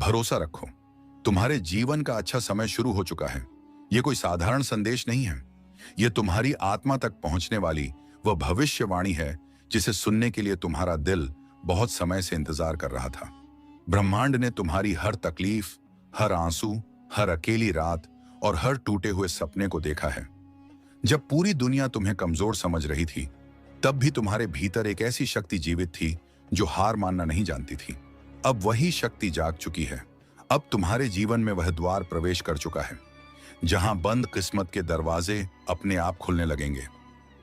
भरोसा रखो, तुम्हारे जीवन का अच्छा समय शुरू हो चुका है। यह कोई साधारण संदेश नहीं है। यह तुम्हारी आत्मा तक पहुंचने वाली वह भविष्यवाणी है जिसे सुनने के लिए तुम्हारा दिल बहुत समय से इंतजार कर रहा था। ब्रह्मांड ने तुम्हारी हर तकलीफ, हर आंसू, हर अकेली रात और हर टूटे हुए सपने को देखा है। जब पूरी दुनिया तुम्हें कमजोर समझ रही थी, तब भी तुम्हारे भीतर एक ऐसी शक्ति जीवित थी जो हार मानना नहीं जानती थी। अब वही शक्ति जाग चुकी है। अब तुम्हारे जीवन में वह द्वार प्रवेश कर चुका है जहां बंद किस्मत के दरवाजे अपने आप खुलने लगेंगे।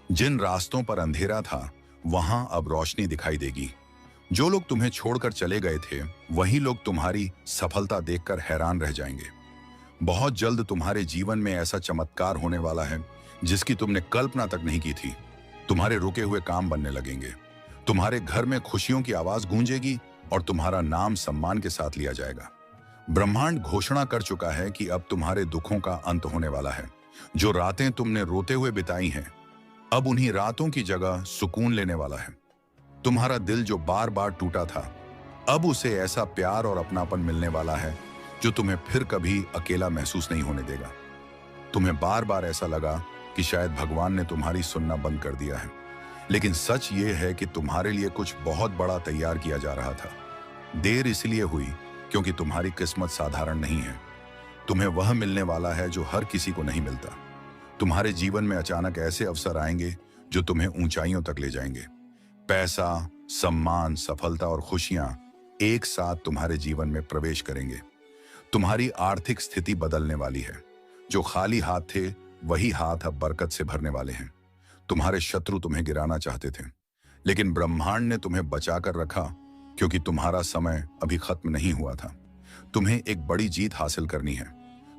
जिन रास्तों पर अंधेरा था, वहां अब रोशनी दिखाई देगी। जो लोग तुम्हें छोड़कर चले गए थे, वही लोग तुम्हारी सफलता देखकर हैरान रह जाएंगे। बहुत जल्द तुम्हारे जीवन में ऐसा चमत्कार होने वाला है जिसकी तुमने कल्पना तक नहीं की थी। तुम्हारे रुके हुए काम बनने लगेंगे, तुम्हारे घर में खुशियों की आवाज गूंजेगी और तुम्हारा नाम सम्मान के साथ लिया जाएगा। ब्रह्मांड घोषणा कर चुका है कि अब तुम्हारे दुखों का अंत होने वाला है। जो रातें तुमने रोते हुए बिताई हैं, अब उन्हीं रातों की जगह सुकून लेने वाला है। तुम्हारा दिल जो बार बार टूटा था, अब उसे ऐसा प्यार और अपनापन मिलने वाला है जो तुम्हें फिर कभी अकेला महसूस नहीं होने देगा। तुम्हें बार बार ऐसा लगा कि शायद भगवान ने तुम्हारी सुनना बंद कर दिया है, लेकिन सच ये है कि तुम्हारे लिए कुछ बहुत बड़ा तैयार किया जा रहा था। देर इसलिए हुई क्योंकि तुम्हारी किस्मत साधारण नहीं है। तुम्हें वह मिलने वाला है जो हर किसी को नहीं मिलता। तुम्हारे जीवन में अचानक ऐसे अवसर आएंगे जो तुम्हें ऊंचाइयों तक ले जाएंगे। पैसा, सम्मान, सफलता और खुशियां एक साथ तुम्हारे जीवन में प्रवेश करेंगे। तुम्हारी आर्थिक स्थिति बदलने वाली है। जो खाली हाथ थे, वही हाथ अब बरकत से भरने वाले हैं। तुम्हारे शत्रु तुम्हें गिराना चाहते थे, लेकिन ब्रह्मांड ने तुम्हें बचाकर रखा क्योंकि तुम्हारा समय अभी खत्म नहीं हुआ था। तुम्हें एक बड़ी जीत हासिल करनी है।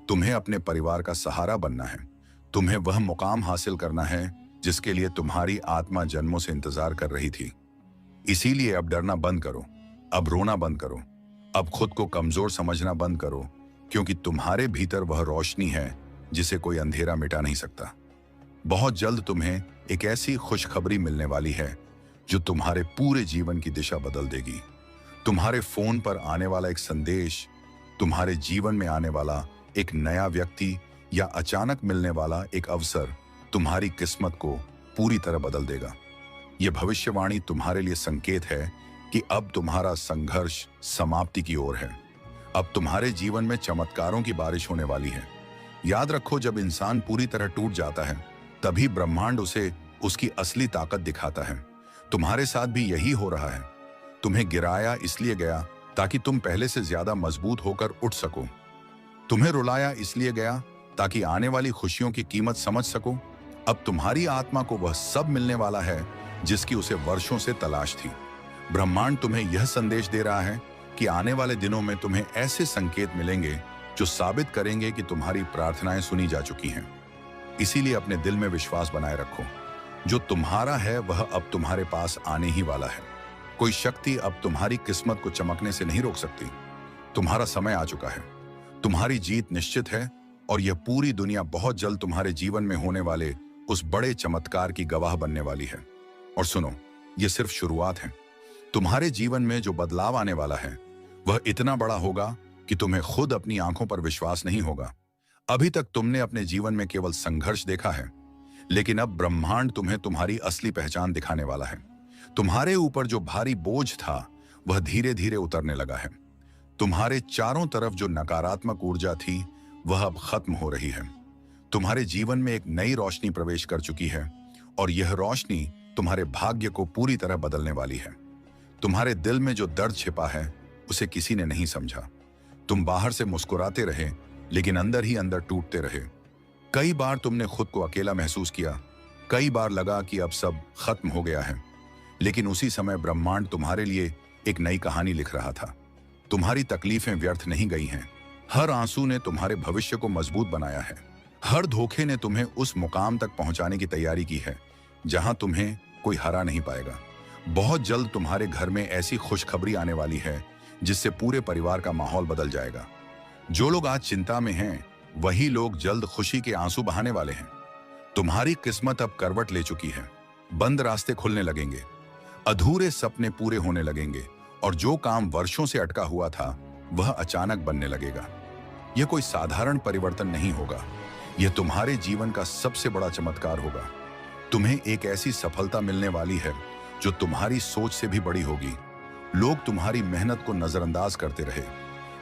तुम्हें अपने परिवार का सहारा बनना है। तुम्हें वह मुकाम हासिल करना है जिसके लिए तुम्हारी आत्मा जन्मों से इंतजार कर रही थी। इसीलिए अब डरना बंद करो, अब रोना बंद करो, अब खुद को कमजोर समझना बंद करो, क्योंकि तुम्हारे भीतर वह रोशनी है जिसे कोई अंधेरा मिटा नहीं सकता। बहुत जल्द तुम्हें एक ऐसी खुशखबरी मिलने वाली है जो तुम्हारे पूरे जीवन की दिशा बदल देगी। तुम्हारे फोन पर आने वाला एक संदेश, तुम्हारे जीवन में आने वाला एक नया व्यक्ति या अचानक मिलने वाला एक अवसर तुम्हारी किस्मत को पूरी तरह बदल देगा। यह भविष्यवाणी तुम्हारे लिए संकेत है कि अब तुम्हारा संघर्ष समाप्ति की ओर है। अब तुम्हारे जीवन में चमत्कारों की बारिश होने वाली है। याद रखो, जब इंसान पूरी तरह टूट जाता है, तभी ब्रह्मांड उसे उसकी असली ताकत दिखाता है। तुम्हारे साथ भी यही हो रहा है। तुम्हें गिराया इसलिए गया ताकि तुम पहले से ज्यादा मजबूत होकर उठ सको। तुम्हें रुलाया इसलिए गया ताकि आने वाली खुशियों की कीमत समझ सको। अब तुम्हारी आत्मा को वह सब मिलने वाला है जिसकी उसे वर्षों से तलाश थी। ब्रह्मांड तुम्हें यह संदेश दे रहा है कि आने वाले दिनों में तुम्हें ऐसे संकेत मिलेंगे जो साबित करेंगे कि तुम्हारी प्रार्थनाएं सुनी जा चुकी हैं। इसीलिए अपने दिल में विश्वास बनाए रखो। जो तुम्हारा है वह अब तुम्हारे पास आने ही वाला है। कोई शक्ति अब तुम्हारी किस्मत को चमकने से नहीं रोक सकती। तुम्हारा समय आ चुका है। तुम्हारी जीत निश्चित है और यह पूरी दुनिया बहुत जल्द तुम्हारे जीवन में होने वाले उस बड़े चमत्कार की गवाह बनने वाली है। और सुनो, यह सिर्फ शुरुआत है। तुम्हारे जीवन में जो बदलाव आने वाला है वह इतना बड़ा होगा कि तुम्हें खुद अपनी आंखों पर विश्वास नहीं होगा। अभी तक तुमने अपने जीवन में केवल संघर्ष देखा है, लेकिन अब ब्रह्मांड तुम्हें तुम्हारी असली पहचान दिखाने वाला है। तुम्हारे ऊपर जो भारी बोझ था वह धीरे धीरे उतरने लगा है। तुम्हारे चारों तरफ जो नकारात्मक ऊर्जा थी वह अब खत्म हो रही है। तुम्हारे जीवन में एक नई रोशनी प्रवेश कर चुकी है और यह रोशनी तुम्हारे भाग्य को पूरी तरह बदलने वाली है। तुम्हारे दिल में जो दर्द छिपा है उसे किसी ने नहीं समझा। तुम बाहर से मुस्कुराते रहे, लेकिन अंदर ही अंदर टूटते रहे। कई बार तुमने खुद को अकेला महसूस किया। कई बार लगा कि अब सब खत्म हो गया है, लेकिन उसी समय ब्रह्मांड तुम्हारे लिए एक नई कहानी लिख रहा था। तुम्हारी तकलीफें व्यर्थ नहीं गई हैं। हर आंसू ने तुम्हारे भविष्य को मजबूत बनाया है। हर धोखे ने तुम्हें उस मुकाम तक पहुंचाने की तैयारी की है जहां तुम्हें कोई हरा नहीं पाएगा। बहुत जल्द तुम्हारे घर में ऐसी खुशखबरी आने वाली है जिससे पूरे परिवार का माहौल बदल जाएगा। जो लोग आज चिंता में हैं, वही लोग जल्द खुशी के आंसू बहाने वाले हैं। तुम्हारी किस्मत अब करवट ले चुकी है। बंद रास्ते खुलने लगेंगे, अधूरे सपने पूरे होने लगेंगे और जो काम वर्षों से अटका हुआ था वह अचानक बनने लगेगा। यह कोई साधारण परिवर्तन नहीं होगा, यह तुम्हारे जीवन का सबसे बड़ा चमत्कार होगा। तुम्हें एक ऐसी सफलता मिलने वाली है जो तुम्हारी सोच से भी बड़ी होगी। लोग तुम्हारी मेहनत को नजरअंदाज करते रहे,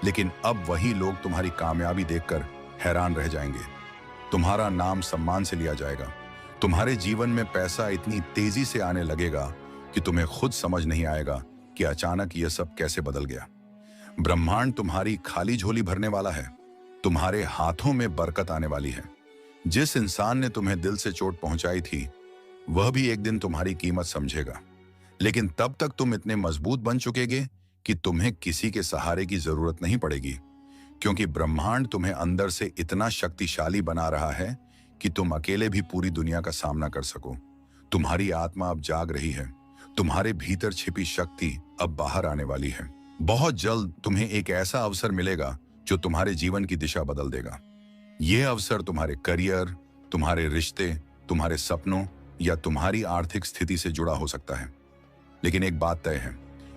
लेकिन अब वही लोग तुम्हारी कामयाबी देखकर हैरान रह जाएंगे। तुम्हारा नाम सम्मान से लिया जाएगा। तुम्हारे जीवन में पैसा इतनी तेजी से आने लगेगा कि तुम्हें खुद समझ नहीं आएगा कि अचानक यह सब कैसे बदल गया। ब्रह्मांड तुम्हारी खाली झोली भरने वाला है। तुम्हारे हाथों में बरकत आने वाली है। जिस इंसान ने तुम्हें दिल से चोट पहुंचाई थी, वह भी एक दिन तुम्हारी कीमत समझेगा। लेकिन तब तक तुम इतने मजबूत बन चुकेगे कि तुम्हें किसी के सहारे की जरूरत नहीं पड़ेगी, क्योंकि ब्रह्मांड तुम्हें अंदर से इतना शक्तिशाली बना रहा है कि तुम अकेले भी पूरी दुनिया का सामना कर सको। तुम्हारी आत्मा अब जाग रही है। तुम्हारे भीतर छिपी शक्ति अब बाहर आने वाली है। बहुत जल्द तुम्हें एक ऐसा अवसर मिलेगा जो तुम्हारे जीवन की दिशा बदल देगा। यह अवसर तुम्हारे करियर, तुम्हारे रिश्ते, तुम्हारे सपनों या तुम्हारी आर्थिक स्थिति से जुड़ा हो सकता है। लेकिन एक बात तय है,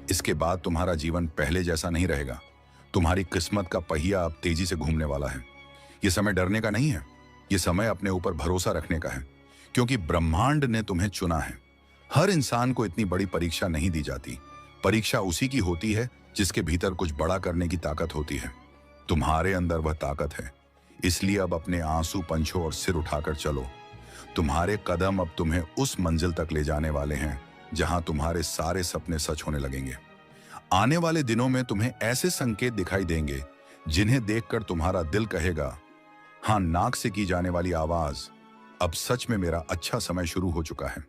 इसके बाद तुम्हारा जीवन पहले जैसा नहीं रहेगा। तुम्हारी किस्मत का पहिया अब तेजी से घूमने वाला है। यह समय डरने का नहीं है, यह समय अपने ऊपर भरोसा रखने का है, क्योंकि ब्रह्मांड ने तुम्हें चुना है। हर इंसान को इतनी बड़ी परीक्षा नहीं दी जाती। परीक्षा उसी की होती है जिसके भीतर कुछ बड़ा करने की ताकत होती है। तुम्हारे अंदर वह ताकत है, इसलिए अब अपने आंसू पंछों और सिर उठाकर चलो। तुम्हारे कदम अब तुम्हें उस मंजिल तक ले जाने वाले हैं जहां तुम्हारे सारे सपने सच होने लगेंगे। आने वाले दिनों में तुम्हें ऐसे संकेत दिखाई देंगे जिन्हें देखकर तुम्हारा दिल कहेगा, हाँ, नाक से की जाने वाली आवाज, अब सच में मेरा अच्छा समय शुरू हो चुका है।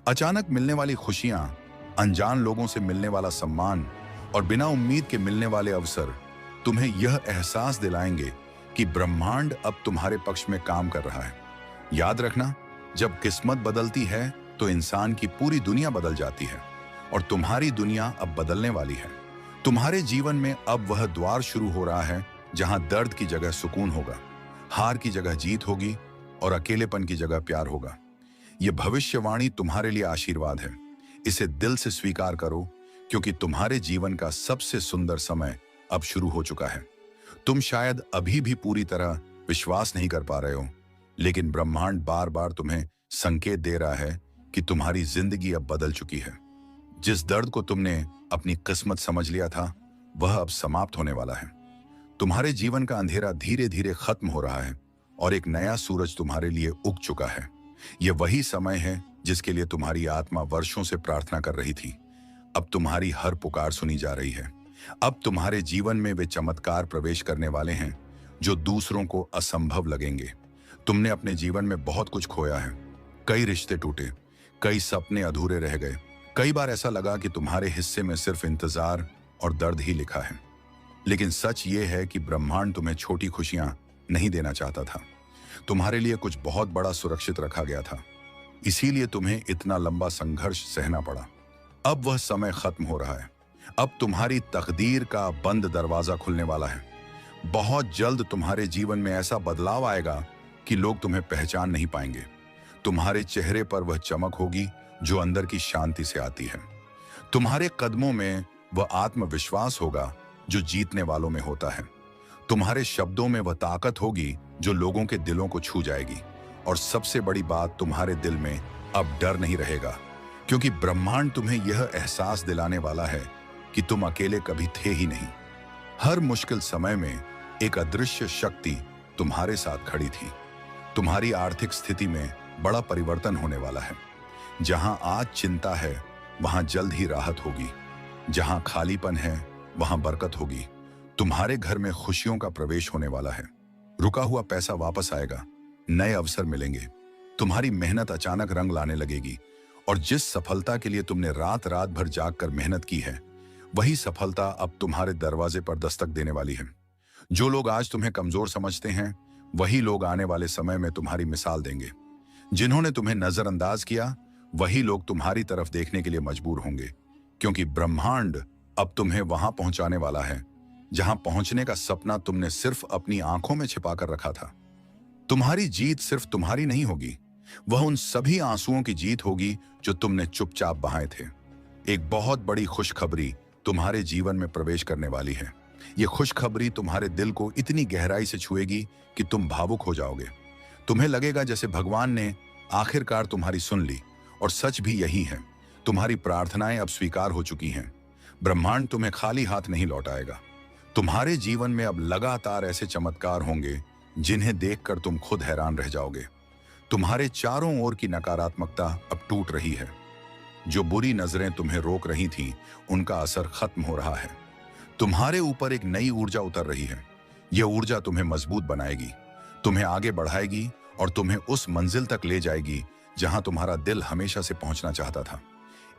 अचानक मिलने वाली खुशियां, अनजान लोगों से मिलने वाला सम्मान और बिना उम्मीद के मिलने वाले अवसर तुम्हें यह एहसास दिलाएंगे कि ब्रह्मांड अब तुम्हारे पक्ष में काम कर रहा है। याद रखना, जब किस्मत बदलती है तो इंसान की पूरी दुनिया बदल जाती है, और तुम्हारी दुनिया अब बदलने वाली है। तुम्हारे जीवन में अब वह द्वार शुरू हो रहा है जहां दर्द की जगह सुकून होगा, हार की जगह जीत होगी और अकेलेपन की जगह प्यार होगा। यह भविष्यवाणी तुम्हारे लिए आशीर्वाद है। इसे दिल से स्वीकार करो, क्योंकि तुम्हारे जीवन का सबसे सुंदर समय अब शुरू हो चुका है। तुम शायद अभी भी पूरी तरह विश्वास नहीं कर पा रहे हो, लेकिन ब्रह्मांड बार बार तुम्हें संकेत दे रहा है कि तुम्हारी जिंदगी अब बदल चुकी है। जिस दर्द को तुमने अपनी किस्मत समझ लिया था, वह अब समाप्त होने वाला है। तुम्हारे जीवन का अंधेरा धीरे धीरे खत्म हो रहा है और एक नया सूरज तुम्हारे लिए उग चुका है। यह वही समय है जिसके लिए तुम्हारी आत्मा वर्षों से प्रार्थना कर रही थी। अब तुम्हारी हर पुकार सुनी जा रही है। अब तुम्हारे जीवन में वे चमत्कार प्रवेश करने वाले हैं जो दूसरों को असंभव लगेंगे। तुमने अपने जीवन में बहुत कुछ खोया है। कई रिश्ते टूटे, कई सपने अधूरे रह गए। कई बार ऐसा लगा कि तुम्हारे हिस्से में सिर्फ इंतजार और दर्द ही लिखा है। लेकिन सच ये है कि ब्रह्मांड तुम्हें छोटी खुशियां नहीं देना चाहता था। तुम्हारे लिए कुछ बहुत बड़ा सुरक्षित रखा गया था, इसीलिए तुम्हें इतना लंबा संघर्ष सहना पड़ा। अब वह समय खत्म हो रहा है। अब तुम्हारी तकदीर का बंद दरवाजा खुलने वाला है। बहुत जल्द तुम्हारे जीवन में ऐसा बदलाव आएगा कि लोग तुम्हें पहचान नहीं पाएंगे। तुम्हारे चेहरे पर वह चमक होगी जो अंदर की शांति से आती है। तुम्हारे कदमों में वह आत्मविश्वास होगा जो जीतने वालों में होता है। तुम्हारे शब्दों में वह ताकत होगी जो लोगों के दिलों को छू जाएगी। और सबसे बड़ी बात, तुम्हारे दिल में अब डर नहीं रहेगा, क्योंकि ब्रह्मांड तुम्हें यह एहसास दिलाने वाला है कि तुम अकेले कभी थे ही नहीं। हर मुश्किल समय में एक अदृश्य शक्ति तुम्हारे साथ खड़ी थी। तुम्हारी आर्थिक स्थिति में बड़ा परिवर्तन होने वाला है। जहां आज चिंता है, वहां जल्द ही राहत होगी। जहां खालीपन है, वहां बरकत होगी। तुम्हारे घर में खुशियों का प्रवेश होने वाला है। रुका हुआ पैसा वापस आएगा, नए अवसर मिलेंगे। तुम्हारी मेहनत अचानक रंग लाने लगेगी, और जिस सफलता के लिए तुमने रात रात भर जागकर मेहनत की है, वही सफलता अब तुम्हारे दरवाजे पर दस्तक देने वाली है। जो लोग आज तुम्हें कमजोर समझते हैं, वही लोग आने वाले समय में तुम्हारी मिसाल देंगे। जिन्होंने तुम्हें नजरअंदाज किया, वही लोग तुम्हारी तरफ देखने के लिए मजबूर होंगे, क्योंकि ब्रह्मांड अब तुम्हें वहां पहुंचाने वाला है जहां पहुंचने का सपना तुमने सिर्फ अपनी आंखों में छिपा कर रखा था। तुम्हारी जीत सिर्फ तुम्हारी नहीं होगी, वह उन सभी आंसुओं की जीत होगी जो तुमने चुपचाप बहाए थे। एक बहुत बड़ी खुशखबरी तुम्हारे जीवन में प्रवेश करने वाली है। ये खुशखबरी तुम्हारे दिल को इतनी गहराई से छुएगी कि तुम भावुक हो जाओगे। तुम्हें लगेगा जैसे भगवान ने आखिरकार तुम्हारी सुन ली। और सच भी यही है, तुम्हारी प्रार्थनाएं अब स्वीकार हो चुकी हैं। ब्रह्मांड तुम्हें खाली हाथ नहीं लौटाएगा। तुम्हारे जीवन में अब लगातार ऐसे चमत्कार होंगे जिन्हें देखकर तुम खुद हैरान रह जाओगे। तुम्हारे चारों ओर की नकारात्मकता अब टूट रही है। जो बुरी नजरें तुम्हें रोक रही थीं, उनका असर खत्म हो रहा है। तुम्हारे ऊपर एक नई ऊर्जा उतर रही है। यह ऊर्जा तुम्हें मजबूत बनाएगी, तुम्हें आगे बढ़ाएगी और तुम्हें उस मंजिल तक ले जाएगी जहां तुम्हारा दिल हमेशा से पहुंचना चाहता था।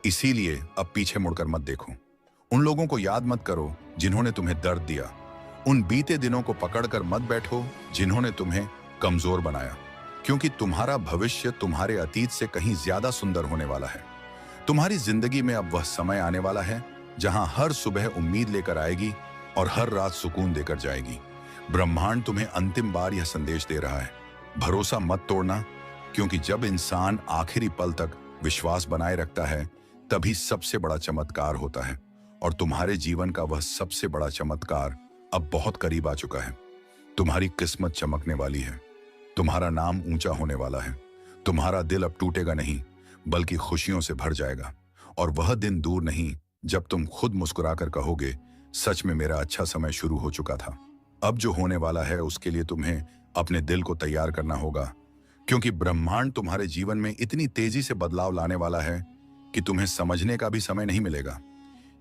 इसीलिए अब पीछे मुड़कर मत देखो। उन लोगों को याद मत करो जिन्होंने तुम्हें दर्द दिया। उन बीते दिनों को पकड़कर मत बैठो जिन्होंने तुम्हें कमजोर बनाया, क्योंकि तुम्हारा भविष्य तुम्हारे अतीत से कहीं ज्यादा सुंदर होने वाला है। तुम्हारी जिंदगी में अब वह समय आने वाला है जहां हर सुबह उम्मीद लेकर आएगी और हर रात सुकून देकर जाएगी। ब्रह्मांड तुम्हें अंतिम बार यह संदेश दे रहा है, भरोसा मत तोड़ना, क्योंकि जब इंसान आखिरी पल तक विश्वास बनाए रखता है तभी सबसे बड़ा चमत्कार होता है। और तुम्हारे जीवन का वह सबसे बड़ा चमत्कार अब बहुत करीब आ चुका है। तुम्हारी किस्मत चमकने वाली है, तुम्हारा नाम ऊंचा होने वाला है। तुम्हारा दिल अब टूटेगा नहीं, बल्कि खुशियों से भर जाएगा। और वह दिन दूर नहीं जब तुम खुद मुस्कुराकर कहोगे, सच में मेरा अच्छा समय शुरू हो चुका था। अब जो होने वाला है उसके लिए तुम्हें अपने दिल को तैयार करना होगा, क्योंकि ब्रह्मांड तुम्हारे जीवन में इतनी तेजी से बदलाव लाने वाला है कि तुम्हें समझने का भी समय नहीं मिलेगा।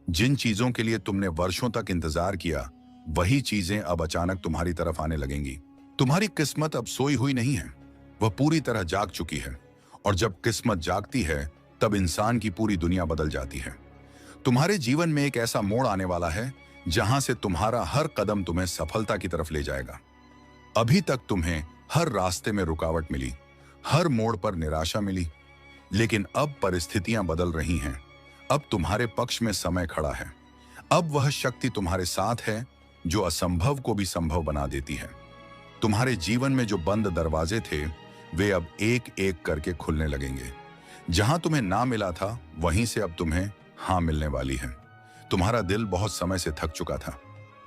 जिन चीजों के लिए तुमने वर्षों तक इंतजार किया, वही चीजें अब अचानक तुम्हारी तरफ आने लगेंगी। तुम्हारी किस्मत अब सोई हुई नहीं है, वह पूरी तरह जाग चुकी है। और जब किस्मत जागती है तब इंसान की पूरी दुनिया बदल जाती है। तुम्हारे जीवन में एक ऐसा मोड़ आने वाला है जहां से तुम्हारा हर कदम तुम्हें सफलता की तरफ ले जाएगा। अभी तक तुम्हें हर रास्ते में रुकावट मिली, हर मोड़ पर निराशा मिली, लेकिन अब परिस्थितियां बदल रही हैं। अब तुम्हारे पक्ष में समय खड़ा है। अब वह शक्ति तुम्हारे साथ है जो असंभव को भी संभव बना देती है। तुम्हारे जीवन में जो बंद दरवाजे थे, वे अब एक एक करके खुलने लगेंगे। जहां तुम्हें ना मिला था, वहीं से अब तुम्हें हाँ मिलने वाली है। तुम्हारा दिल बहुत समय से थक चुका था।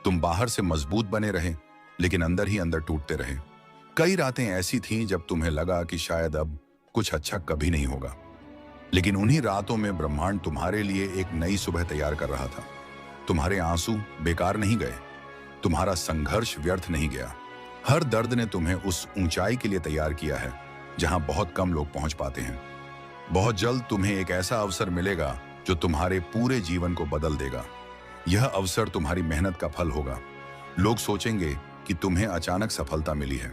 तुम बाहर से मजबूत बने रहे, लेकिन अंदर ही अंदर टूटते रहे। कई रातें ऐसी थीं जब तुम्हें लगा कि शायद अब कुछ अच्छा कभी नहीं होगा, लेकिन उन्हीं रातों में ब्रह्मांड तुम्हारे लिए एक नई सुबह तैयार कर रहा था। तुम्हारे आंसू बेकार नहीं गए, तुम्हारा संघर्ष व्यर्थ नहीं गया। हर दर्द ने तुम्हें उस ऊंचाई के लिए तैयार किया है जहां बहुत कम लोग पहुंच पाते हैं। बहुत जल्द तुम्हें एक ऐसा अवसर मिलेगा जो तुम्हारे पूरे जीवन को बदल देगा। यह अवसर तुम्हारी मेहनत का फल होगा। लोग सोचेंगे कि तुम्हें अचानक सफलता मिली है,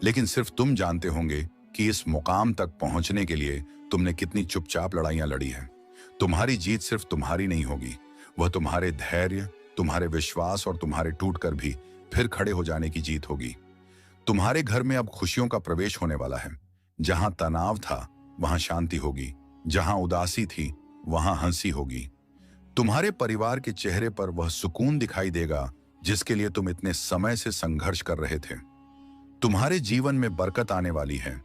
लेकिन सिर्फ तुम जानते होंगे कि इस मुकाम तक पहुंचने के लिए तुमने कितनी चुपचाप लड़ाइयां लड़ी हैं। तुम्हारी जीत सिर्फ तुम्हारी नहीं होगी, वह तुम्हारे धैर्य, तुम्हारे विश्वास और तुम्हारे टूटकर भी फिर खड़े हो जाने की जीत होगी। तुम्हारे घर में अब खुशियों का प्रवेश होने वाला है। जहां तनाव था वहां शांति होगी, जहां उदासी थी वहां हंसी होगी। तुम्हारे परिवार के चेहरे पर वह सुकून दिखाई देगा जिसके लिए तुम इतने समय से संघर्ष कर रहे थे। तुम्हारे जीवन में बरकत आने वाली है।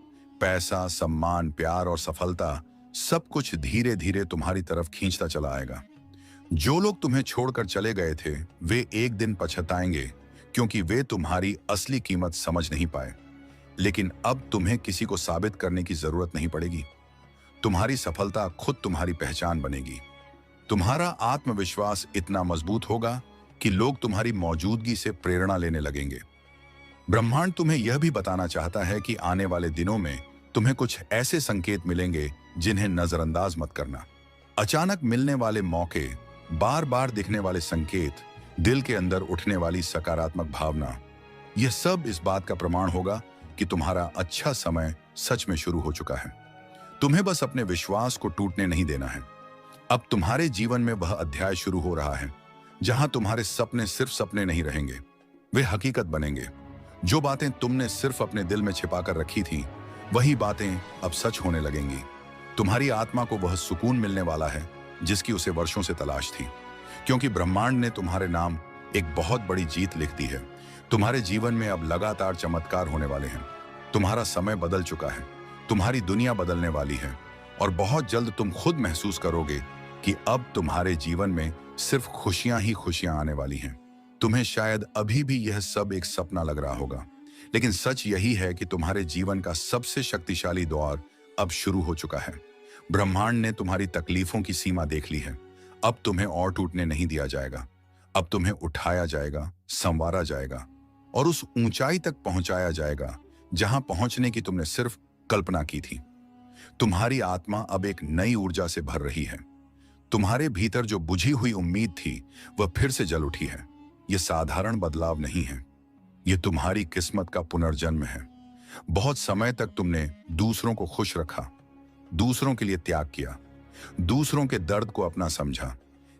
पैसा, सम्मान, प्यार और सफलता सब कुछ धीरे धीरे तुम्हारी तरफ खींचता चला आएगा। जो लोग तुम्हें छोड़कर चले गए थे, वे एक दिन पछताएंगे, क्योंकि वे तुम्हारी असली कीमत समझ नहीं पाए। लेकिन अब तुम्हें किसी को साबित करने की जरूरत नहीं पड़ेगी। तुम्हारी सफलता खुद तुम्हारी पहचान बनेगी। तुम्हारा आत्मविश्वास इतना मजबूत होगा कि लोग तुम्हारी मौजूदगी से प्रेरणा लेने लगेंगे। ब्रह्मांड तुम्हें यह भी बताना चाहता है कि आने वाले दिनों में तुम्हें कुछ ऐसे संकेत मिलेंगे जिन्हें नजरअंदाज मत करना। अचानक मिलने वाले मौके, बार बार दिखने वाले संकेत, दिल के अंदर उठने वाली सकारात्मक भावना, यह सब इस बात का प्रमाण होगा कि तुम्हारा अच्छा समय सच में शुरू हो चुका है। तुम्हें बस अपने विश्वास को टूटने नहीं देना है। अब तुम्हारे जीवन में वह अध्याय शुरू हो रहा है जहां तुम्हारे सपने सिर्फ सपने नहीं रहेंगे, वे हकीकत बनेंगे। जो बातें तुमने सिर्फ अपने दिल में छिपाकर रखी थी, वही बातें अब सच होने लगेंगी। तुम्हारी आत्मा को वह सुकून मिलने वाला है जिसकी उसे वर्षों से तलाश थी, क्योंकि ब्रह्मांड ने तुम्हारे नाम एक बहुत बड़ी जीत लिख दी है। तुम्हारे जीवन में अब लगातार चमत्कार होने वाले हैं। तुम्हारा समय बदल चुका है, तुम्हारी दुनिया बदलने वाली है और बहुत जल्द तुम खुद महसूस करोगे कि अब तुम्हारे जीवन में सिर्फ खुशियां ही खुशियां आने वाली हैं। तुम्हें शायद अभी भी यह सब एक सपना लग रहा होगा, लेकिन सच यही है कि तुम्हारे जीवन का सबसे शक्तिशाली दौर अब शुरू हो चुका है। ब्रह्मांड ने तुम्हारी तकलीफों की सीमा देख ली है। अब तुम्हें और टूटने नहीं दिया जाएगा। अब तुम्हें उठाया जाएगा, संवारा जाएगा और उस ऊंचाई तक पहुंचाया जाएगा जहां पहुंचने की तुमने सिर्फ कल्पना की थी। तुम्हारी आत्मा अब एक नई ऊर्जा से भर रही है। तुम्हारे भीतर जो बुझी हुई उम्मीद थी वह फिर से जल उठी है। यह साधारण बदलाव नहीं है, यह तुम्हारी किस्मत का पुनर्जन्म है। बहुत समय तक तुमने दूसरों को खुश रखा, दूसरों के लिए त्याग किया, दूसरों के दर्द को अपना समझा,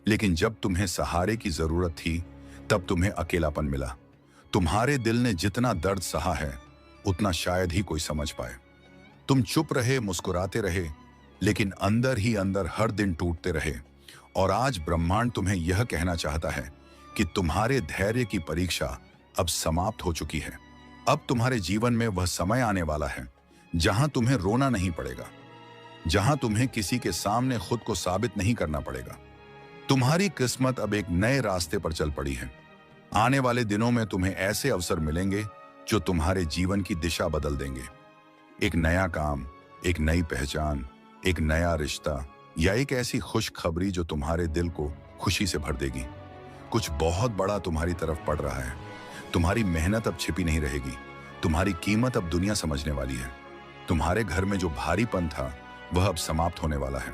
लेकिन जब तुम्हें सहारे की जरूरत थी तब तुम्हें अकेलापन मिला। तुम्हारे दिल ने जितना दर्द सहा है उतना शायद ही कोई समझ पाए। तुम चुप रहे, मुस्कुराते रहे, लेकिन अंदर ही अंदर हर दिन टूटते रहे। और आज ब्रह्मांड तुम्हें यह कहना चाहता है कि तुम्हारे धैर्य की परीक्षा अब समाप्त हो चुकी है। अब तुम्हारे जीवन में वह समय आने वाला है जहां तुम्हें रोना नहीं पड़ेगा, जहां तुम्हें किसी के सामने खुद को साबित नहीं करना पड़ेगा। तुम्हारी किस्मत अब एक नए रास्ते पर चल पड़ी है। आने वाले दिनों में तुम्हें ऐसे अवसर मिलेंगे जो तुम्हारे जीवन की दिशा बदल देंगे। एक नया काम, एक नई पहचान, एक नया रिश्ता या एक ऐसी खुशखबरी जो तुम्हारे दिल को खुशी से भर देगी। कुछ बहुत बड़ा तुम्हारी तरफ पड़ रहा है। तुम्हारी मेहनत अब छिपी नहीं रहेगी। तुम्हारी कीमत अब दुनिया समझने वाली है। तुम्हारे घर में जो भारीपन था वह अब समाप्त होने वाला है।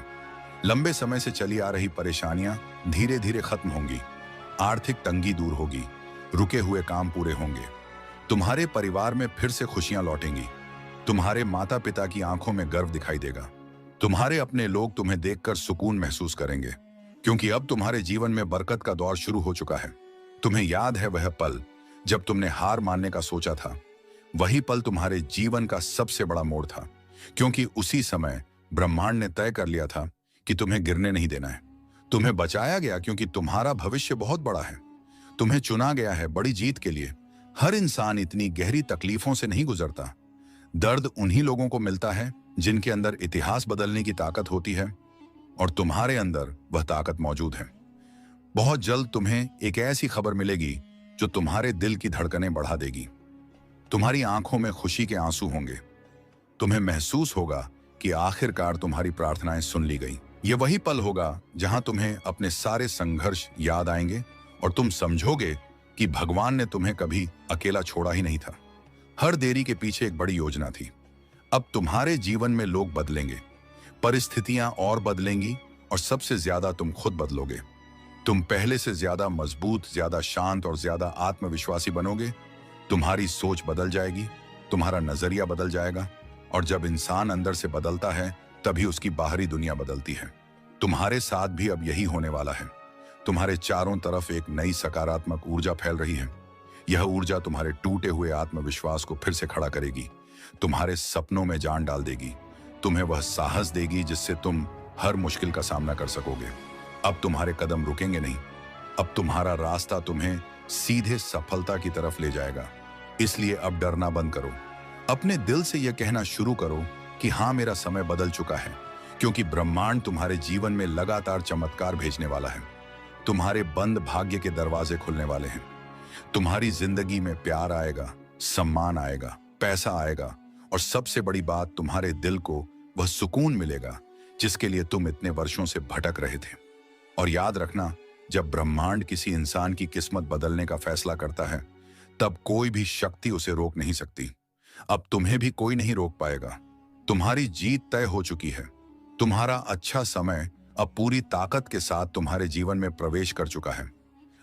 लंबे समय से चली आ रही परेशानियां धीरे धीरे खत्म होंगी। आर्थिक तंगी दूर होगी, रुके हुए काम पूरे होंगे। तुम्हारे परिवार में फिर से खुशियां लौटेंगी। तुम्हारे माता पिता की आंखों में गर्व दिखाई देगा। तुम्हारे अपने लोग तुम्हें देखकर सुकून महसूस करेंगे, क्योंकि अब तुम्हारे जीवन में बरकत का दौर शुरू हो चुका है। तुम्हें याद है वह पल जब तुमने हार मानने का सोचा था? वही पल तुम्हारे जीवन का सबसे बड़ा मोड़ था, क्योंकि उसी समय ब्रह्मांड ने तय कर लिया था कि तुम्हें गिरने नहीं देना है। तुम्हें बचाया गया क्योंकि तुम्हारा भविष्य बहुत बड़ा है। तुम्हें चुना गया है बड़ी जीत के लिए। हर इंसान इतनी गहरी तकलीफों से नहीं गुजरता। दर्द उन्हीं लोगों को मिलता है जिनके अंदर इतिहास बदलने की ताकत होती है, और तुम्हारे अंदर वह ताकत मौजूद है। बहुत जल्द तुम्हें एक ऐसी खबर मिलेगी जो तुम्हारे दिल की धड़कनें बढ़ा देगी। तुम्हारी आंखों में खुशी के आंसू होंगे। तुम्हें महसूस होगा कि आखिरकार तुम्हारी प्रार्थनाएं सुन ली गई। यह वही पल होगा जहां तुम्हें अपने सारे संघर्ष याद आएंगे और तुम समझोगे कि भगवान ने तुम्हें कभी अकेला छोड़ा ही नहीं था। हर देरी के पीछे एक बड़ी योजना थी। अब तुम्हारे जीवन में लोग बदलेंगे, परिस्थितियां और बदलेंगी, और सबसे ज्यादा तुम खुद बदलोगे। तुम पहले से ज्यादा मजबूत, ज्यादा शांत और ज्यादा आत्मविश्वासी बनोगे। तुम्हारी सोच बदल जाएगी, तुम्हारा नजरिया बदल जाएगा, और जब इंसान अंदर से बदलता है तभी उसकी बाहरी दुनिया बदलती है। तुम्हारे साथ भी अब यही होने वाला है। तुम्हारे चारों तरफ एक नई सकारात्मक ऊर्जा फैल रही है। यह ऊर्जा तुम्हारे टूटे हुए आत्मविश्वास को फिर से खड़ा करेगी, तुम्हारे सपनों में जान डाल देगी, तुम्हें वह साहस देगी जिससे तुम हर मुश्किल का सामना कर सकोगे। अब तुम्हारे कदम रुकेंगे नहीं। अब तुम्हारा रास्ता तुम्हें सीधे सफलता की तरफ ले जाएगा। इसलिए अब डरना बंद करो। अपने दिल से यह कहना शुरू करो कि हाँ, मेरा समय बदल चुका है, क्योंकि ब्रह्मांड तुम्हारे जीवन में लगातार चमत्कार भेजने वाला है। तुम्हारे बंद भाग्य के दरवाजे खुलने वाले हैं। तुम्हारी जिंदगी में प्यार आएगा, सम्मान आएगा, पैसा आएगा, और सबसे बड़ी बात, तुम्हारे दिल को वह सुकून मिलेगा जिसके लिए तुम इतने वर्षों से भटक रहे थे। और याद रखना, जब ब्रह्मांड किसी इंसान की किस्मत बदलने का फैसला करता है तब कोई भी शक्ति उसे रोक नहीं सकती। अब तुम्हें भी कोई नहीं रोक पाएगा। तुम्हारी जीत तय हो चुकी है। तुम्हारा अच्छा समय अब पूरी ताकत के साथ तुम्हारे जीवन में प्रवेश कर चुका है।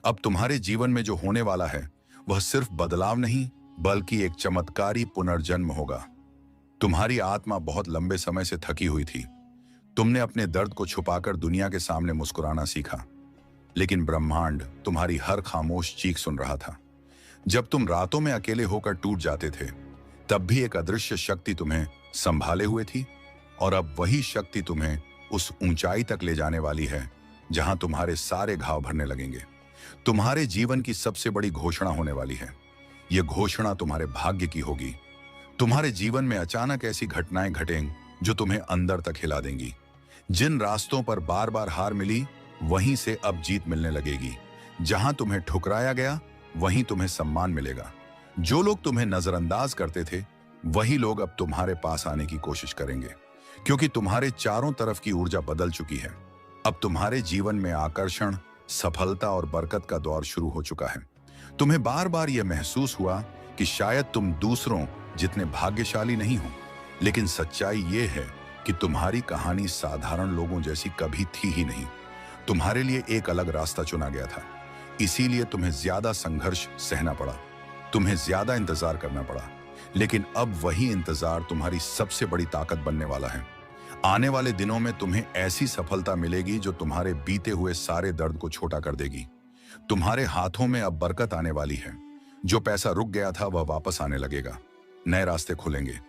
अब तुम्हारे जीवन में जो होने वाला है वह सिर्फ बदलाव नहीं, बल्कि एक चमत्कारी पुनर्जन्म होगा। तुम्हारी आत्मा बहुत लंबे समय से थकी हुई थी। तुमने अपने दर्द को छुपाकर दुनिया के सामने मुस्कुराना सीखा, लेकिन ब्रह्मांड तुम्हारी हर खामोश चीख सुन रहा था। जब तुम रातों में अकेले होकर टूट जाते थे तब भी एक अदृश्य शक्ति तुम्हें संभाले हुए थी, और अब वही शक्ति तुम्हें उस ऊंचाई तक ले जाने वाली है जहां तुम्हारे सारे घाव भरने लगेंगे। तुम्हारे जीवन की सबसे बड़ी घोषणा होने वाली है। यह घोषणा तुम्हारे भाग्य की होगी। तुम्हारे जीवन में अचानक ऐसी घटनाएं घटेंगी जो तुम्हें अंदर तक हिला देंगी। जिन रास्तों पर बार बार हार मिली, वहीं से अब जीत मिलने लगेगी। जहां तुम्हें ठुकराया गया, वहीं तुम्हें सम्मान मिलेगा। जो लोग तुम्हें नजरअंदाज करते थे, वही लोग अब तुम्हारे पास आने की कोशिश करेंगे, क्योंकि तुम्हारे चारों तरफ की ऊर्जा बदल चुकी है। अब तुम्हारे जीवन में आकर्षण, सफलता और बरकत का दौर शुरू हो चुका है। तुम्हें बार बार यह महसूस हुआ कि शायद तुम दूसरों जितने भाग्यशाली नहीं हो, लेकिन सच्चाई ये है कि तुम्हारी कहानी साधारण लोगों जैसी कभी थी ही नहीं। तुम्हारे लिए एक अलग रास्ता चुना गया था, इसीलिए तुम्हें ज्यादा संघर्ष सहना पड़ा, तुम्हें ज्यादा इंतजार करना पड़ा। लेकिन अब वही इंतजार तुम्हारी सबसे बड़ी ताकत बनने वाला है। आने वाले दिनों में तुम्हें ऐसी सफलता मिलेगी जो तुम्हारे बीते हुए सारे दर्द को छोटा कर देगी। तुम्हारे हाथों में अब बरकत आने वाली है। जो पैसा रुक गया था वह वापस आने लगेगा। नए रास्ते खुलेंगे।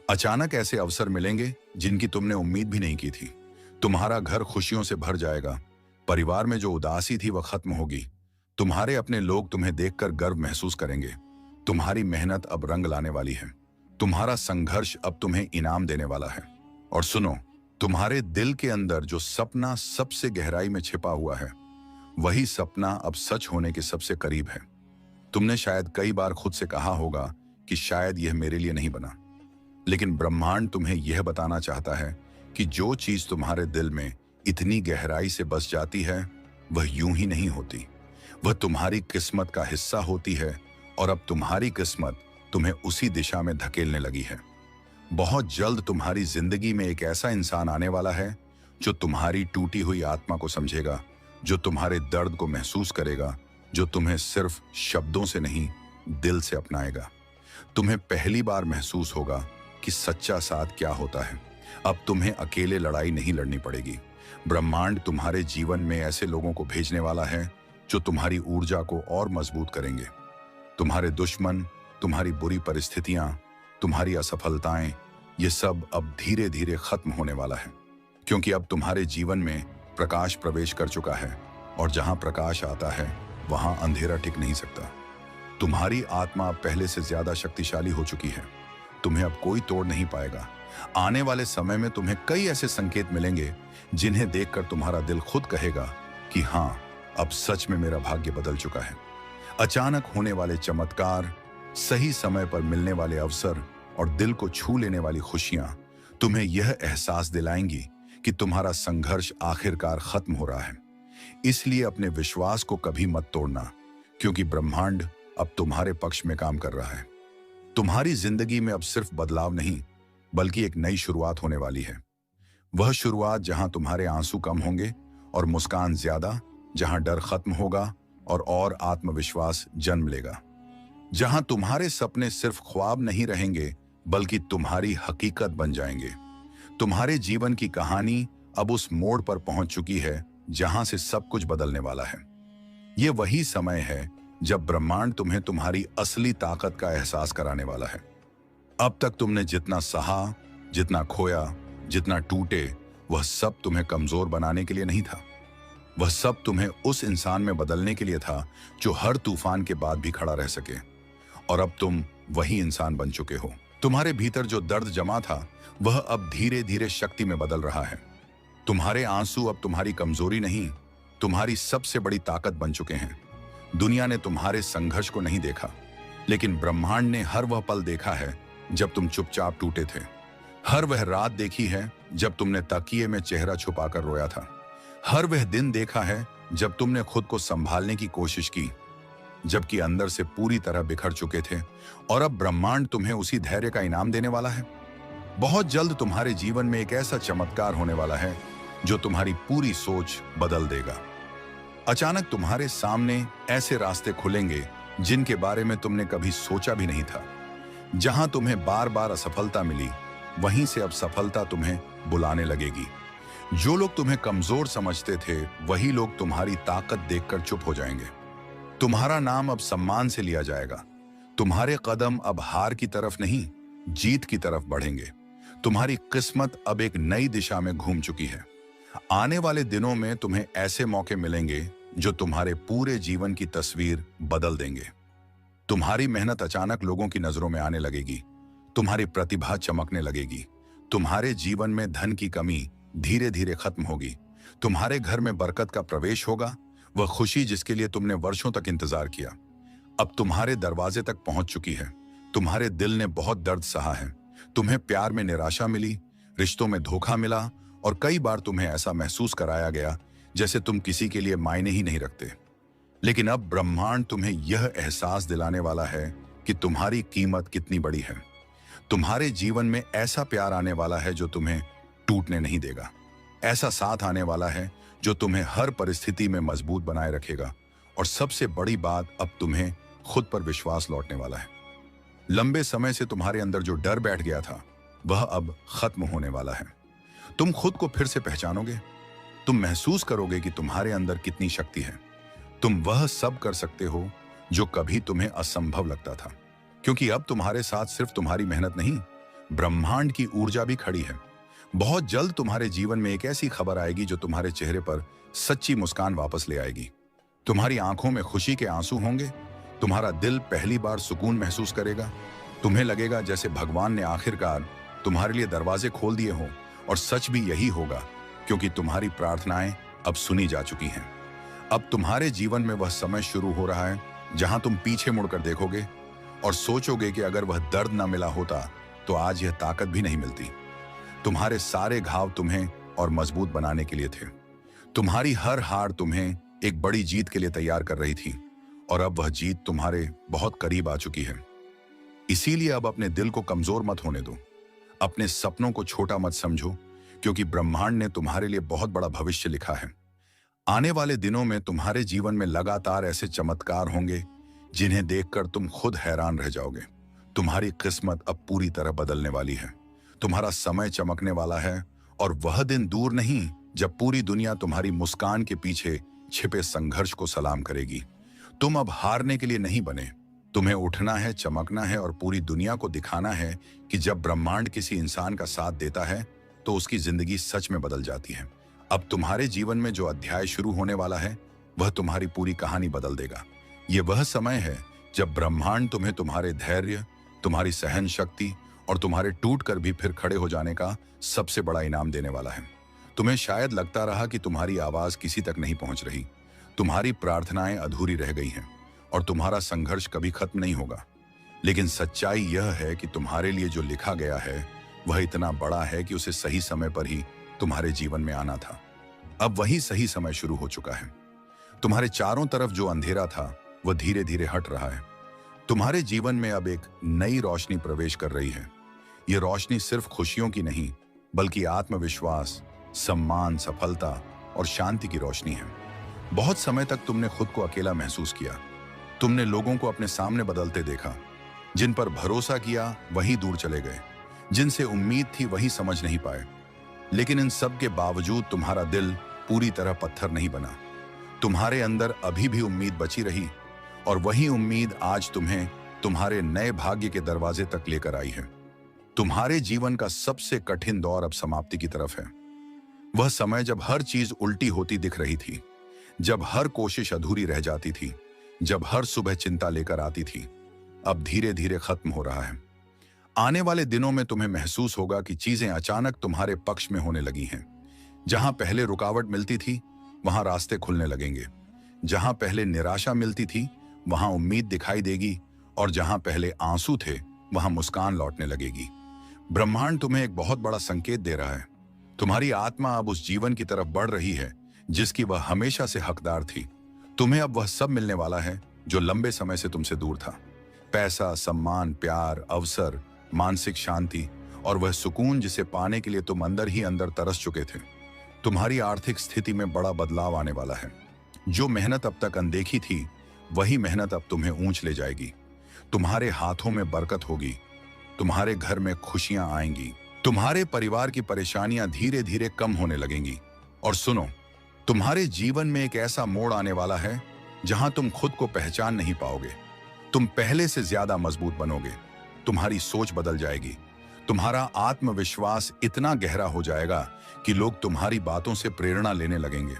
अचानक ऐसे अवसर मिलेंगे जिनकी तुमने उम्मीद भी नहीं की थी। तुम्हारा घर खुशियों से भर जाएगा। परिवार में जो उदासी थी वह खत्म होगी। तुम्हारे अपने लोग तुम्हें देखकर गर्व महसूस करेंगे। तुम्हारी मेहनत अब रंग लाने वाली है। तुम्हारा संघर्ष अब तुम्हें इनाम देने वाला है। और सुनो, तुम्हारे दिल के अंदर जो सपना सबसे गहराई में छिपा हुआ है, वही सपना अब सच होने के सबसे करीब है। तुमने शायद कई बार खुद से कहा होगा कि शायद यह मेरे लिए नहीं बना, लेकिन ब्रह्मांड तुम्हें यह बताना चाहता है कि जो चीज तुम्हारे दिल में इतनी गहराई से बस जाती है, वह यूं ही नहीं होती। वह तुम्हारी किस्मत का हिस्सा होती है, और अब तुम्हारी किस्मत तुम्हें उसी दिशा में धकेलने लगी है। बहुत जल्द तुम्हारी जिंदगी में एक ऐसा इंसान आने वाला है जो तुम्हारी टूटी हुई आत्मा को समझेगा, जो तुम्हारे दर्द को महसूस करेगा, जो तुम्हें सिर्फ शब्दों से नहीं, दिल से अपनाएगा। तुम्हें पहली बार महसूस होगा कि सच्चा साथ क्या होता है। अब तुम्हें अकेले लड़ाई नहीं लड़नी पड़ेगी। ब्रह्मांड तुम्हारे जीवन में ऐसे लोगों को भेजने वाला है जो तुम्हारी ऊर्जा को और मजबूत करेंगे। तुम्हारे दुश्मन, तुम्हारी बुरी परिस्थितियां, तुम्हारी असफलताएं, ये सब अब धीरे धीरे खत्म होने वाला है, क्योंकि अब तुम्हारे जीवन में प्रकाश प्रवेश कर चुका है, और जहां प्रकाश आता है वहां अंधेरा टिक नहीं सकता। तुम्हारी आत्मा अब पहले से ज्यादा शक्तिशाली हो चुकी है। तुम्हें अब कोई तोड़ नहीं पाएगा। आने वाले समय में तुम्हें कई ऐसे संकेत मिलेंगे जिन्हें देखकर तुम्हारा दिल खुद कहेगा कि हाँ, अब सच में मेरा भाग्य बदल चुका है। अचानक होने वाले चमत्कार, सही समय पर मिलने वाले अवसर और दिल को छू लेने वाली खुशियां तुम्हें यह एहसास दिलाएंगी कि तुम्हारा संघर्ष आखिरकार खत्म हो रहा है। इसलिए अपने विश्वास को कभी मत तोड़ना, क्योंकि ब्रह्मांड अब तुम्हारे पक्ष में काम कर रहा है। तुम्हारी जिंदगी में अब सिर्फ बदलाव नहीं, बल्कि एक नई शुरुआत होने वाली है। वह शुरुआत जहां तुम्हारे आंसू कम होंगे और मुस्कान ज्यादा, जहां डर खत्म होगा और आत्मविश्वास जन्म लेगा, जहां तुम्हारे सपने सिर्फ ख्वाब नहीं रहेंगे बल्कि तुम्हारी हकीकत बन जाएंगे। तुम्हारे जीवन की कहानी अब उस मोड़ पर पहुंच चुकी है जहां से सब कुछ बदलने वाला है। यह वही समय है जब ब्रह्मांड तुम्हें तुम्हारी असली ताकत का एहसास कराने वाला है। अब तक तुमने जितना सहा, जितना खोया, जितना टूटे, वह सब तुम्हें कमजोर बनाने के लिए नहीं था। वह सब तुम्हें उस इंसान में बदलने के लिए था जो हर तूफान के बाद भी खड़ा रह सके। और अब तुम वही इंसान बन चुके हो। तुम्हारे भीतर जो दर्द जमा था वह अब धीरे धीरे शक्ति में बदल रहा है। तुम्हारे आंसू अब तुम्हारी कमजोरी नहीं, तुम्हारी सबसे बड़ी ताकत बन चुके हैं। दुनिया ने तुम्हारे संघर्ष को नहीं देखा, लेकिन ब्रह्मांड ने हर वह पल देखा है जब तुम चुपचाप टूटे थे। हर वह रात देखी है जब तुमने तकिए में चेहरा छुपाकर रोया था। हर वह दिन देखा है जब तुमने खुद को संभालने की कोशिश की, जबकि अंदर से पूरी तरह बिखर चुके थे। और अब ब्रह्मांड तुम्हें उसी धैर्य का इनाम देने वाला है। बहुत जल्द तुम्हारे जीवन में एक ऐसा चमत्कार होने वाला है जो तुम्हारी पूरी सोच बदल देगा। अचानक तुम्हारे सामने ऐसे रास्ते खुलेंगे जिनके बारे में तुमने कभी सोचा भी नहीं था। जहां तुम्हें बार बार असफलता मिली, वहीं से अब सफलता तुम्हें बुलाने लगेगी। जो लोग तुम्हें कमजोर समझते थे, वही लोग तुम्हारी ताकत देखकर चुप हो जाएंगे। तुम्हारा नाम अब सम्मान से लिया जाएगा। तुम्हारे कदम अब हार की तरफ नहीं, जीत की तरफ बढ़ेंगे। तुम्हारी किस्मत अब एक नई दिशा में घूम चुकी है। आने वाले दिनों में तुम्हें ऐसे मौके मिलेंगे जो तुम्हारे पूरे जीवन की तस्वीर बदल देंगे। तुम्हारी मेहनत अचानक लोगों की नजरों में आने लगेगी। तुम्हारी प्रतिभा चमकने लगेगी। तुम्हारे जीवन में धन की कमी धीरे धीरे खत्म होगी। तुम्हारे घर में बरकत का प्रवेश होगा, वह खुशी जिसके लिए तुमने वर्षों तक इंतजार किया। अब तुम्हारे दरवाजे तक पहुंच चुकी है। तुम्हारे दिल ने बहुत दर्द सहा है। तुम्हें प्यार में निराशा मिली, रिश्तों में धोखा मिला और कई बार तुम्हें ऐसा महसूस कराया गया जैसे तुम किसी के लिए मायने ही नहीं रखते। लेकिन अब ब्रह्मांड तुम्हें यह एहसास दिलाने वाला है कि तुम्हारी कीमत कितनी बड़ी है। तुम्हारे जीवन में ऐसा प्यार आने वाला है जो तुम्हें टूटने नहीं देगा। ऐसा साथ आने वाला है जो तुम्हें हर परिस्थिति में मजबूत बनाए रखेगा। और सबसे बड़ी बात, अब तुम्हें खुद पर विश्वास लौटने वाला है। लंबे समय से तुम्हारे अंदर जो डर बैठ गया था वह अब खत्म होने वाला है। तुम खुद को फिर से पहचानोगे। तुम महसूस करोगे कि तुम्हारे अंदर कितनी शक्ति है। तुम वह सब कर सकते हो जो कभी तुम्हें असंभव लगता था, क्योंकि अब तुम्हारे साथ सिर्फ तुम्हारी मेहनत नहीं, ब्रह्मांड की ऊर्जा भी खड़ी है। बहुत जल्द तुम्हारे जीवन में एक ऐसी खबर आएगी जो तुम्हारे चेहरे पर सच्ची मुस्कान वापस ले आएगी। तुम्हारी आंखों में खुशी के आंसू होंगे। तुम्हारा दिल पहली बार सुकून महसूस करेगा। तुम्हें लगेगा जैसे भगवान ने आखिरकार तुम्हारे लिए दरवाजे खोल दिए हों। और सच भी यही होगा, क्योंकि तुम्हारी प्रार्थनाएं अब सुनी जा चुकी हैं। अब तुम्हारे जीवन में वह समय शुरू हो रहा है जहां तुम पीछे मुड़कर देखोगे और सोचोगे कि अगर वह दर्द न मिला होता तो आज यह ताकत भी नहीं मिलती। तुम्हारे सारे घाव तुम्हें और मजबूत बनाने के लिए थे। तुम्हारी हर हार तुम्हें एक बड़ी जीत के लिए तैयार कर रही थी, और अब वह जीत तुम्हारे बहुत करीब आ चुकी है। इसीलिए अब अपने दिल को कमजोर मत होने दो। अपने सपनों को छोटा मत समझो, क्योंकि ब्रह्मांड ने तुम्हारे लिए बहुत बड़ा भविष्य लिखा है। आने वाले दिनों में तुम्हारे जीवन में लगातार ऐसे चमत्कार होंगे जिन्हें देखकर तुम खुद हैरान रह जाओगे। तुम्हारी किस्मत अब पूरी तरह बदलने वाली है। तुम्हारा समय चमकने वाला है, और वह दिन दूर नहीं जब पूरी दुनिया तुम्हारी मुस्कान के पीछे छिपे संघर्ष को सलाम करेगी। तुम अब हारने के लिए नहीं बने। तुम्हें उठना है, चमकना है और पूरी दुनिया को दिखाना है कि जब ब्रह्मांड किसी इंसान का साथ देता है तो उसकी जिंदगी सच में बदल जाती है। अब तुम्हारे जीवन में जो अध्याय शुरू होने वाला है वह तुम्हारी पूरी कहानी बदल देगा। ये वह समय है जब ब्रह्मांड तुम्हें तुम्हारे धैर्य, तुम्हारी सहन शक्ति और तुम्हारे टूट कर भी फिर खड़े हो जाने का सबसे बड़ा इनाम देने वाला है। तुम्हें शायद लगता रहा कि तुम्हारी आवाज किसी तक नहीं पहुंच रही, तुम्हारी प्रार्थनाएं अधूरी रह गई हैं और तुम्हारा संघर्ष कभी खत्म नहीं होगा। लेकिन सच्चाई यह है कि तुम्हारे लिए जो लिखा गया है वह इतना बड़ा है कि उसे सही समय पर ही तुम्हारे जीवन में आना था। अब वही सही समय शुरू हो चुका है। तुम्हारे चारों तरफ जो अंधेरा था वह धीरे धीरे हट रहा है। तुम्हारे जीवन में अब एक नई रोशनी प्रवेश कर रही है। यह रोशनी सिर्फ खुशियों की नहीं, बल्कि आत्मविश्वास, सम्मान, सफलता और शांति की रोशनी है। बहुत समय तक तुमने खुद को अकेला महसूस किया। तुमने लोगों को अपने सामने बदलते देखा। जिन पर भरोसा किया वही दूर चले गए, जिनसे उम्मीद थी वही समझ नहीं पाए। लेकिन इन सब के बावजूद तुम्हारा दिल पूरी तरह पत्थर नहीं बना। तुम्हारे अंदर अभी भी उम्मीद बची रही, और वही उम्मीद आज तुम्हें तुम्हारे नए भाग्य के दरवाजे तक लेकर आई है। तुम्हारे जीवन का सबसे कठिन दौर अब समाप्ति की तरफ है। वह समय जब हर चीज उल्टी होती दिख रही थी, जब हर कोशिश अधूरी रह जाती थी, जब हर सुबह चिंता लेकर आती थी, अब धीरे धीरे खत्म हो रहा है। आने वाले दिनों में तुम्हें महसूस होगा कि चीजें अचानक तुम्हारे पक्ष में होने लगी हैं। जहां पहले रुकावट मिलती थी वहां रास्ते खुलने लगेंगे। जहां पहले निराशा मिलती थी वहां उम्मीद दिखाई देगी, और जहां पहले आंसू थे वहां मुस्कान लौटने लगेगी। ब्रह्मांड तुम्हें एक बहुत बड़ा संकेत दे रहा है। तुम्हारी आत्मा अब उस जीवन की तरफ बढ़ रही है जिसकी वह हमेशा से हकदार थी। तुम्हें अब वह सब मिलने वाला है जो लंबे समय से तुमसे दूर था। पैसा, सम्मान, प्यार, अवसर, मानसिक शांति और वह सुकून जिसे पाने के लिए तुम अंदर ही अंदर तरस चुके थे। तुम्हारी आर्थिक स्थिति में बड़ा बदलाव आने वाला है। जो मेहनत अब तक अनदेखी थी वही मेहनत अब तुम्हें ऊंच ले जाएगी। तुम्हारे हाथों में बरकत होगी, तुम्हारे घर में खुशियां आएंगी, तुम्हारे परिवार की परेशानियां धीरे धीरे कम होने लगेंगी। और सुनो, तुम्हारे जीवन में एक ऐसा मोड़ आने वाला है जहां तुम खुद को पहचान नहीं पाओगे। तुम पहले से ज्यादा मजबूत बनोगे, तुम्हारी सोच बदल जाएगी, तुम्हारा आत्मविश्वास इतना गहरा हो जाएगा कि लोग तुम्हारी बातों से प्रेरणा लेने लगेंगे।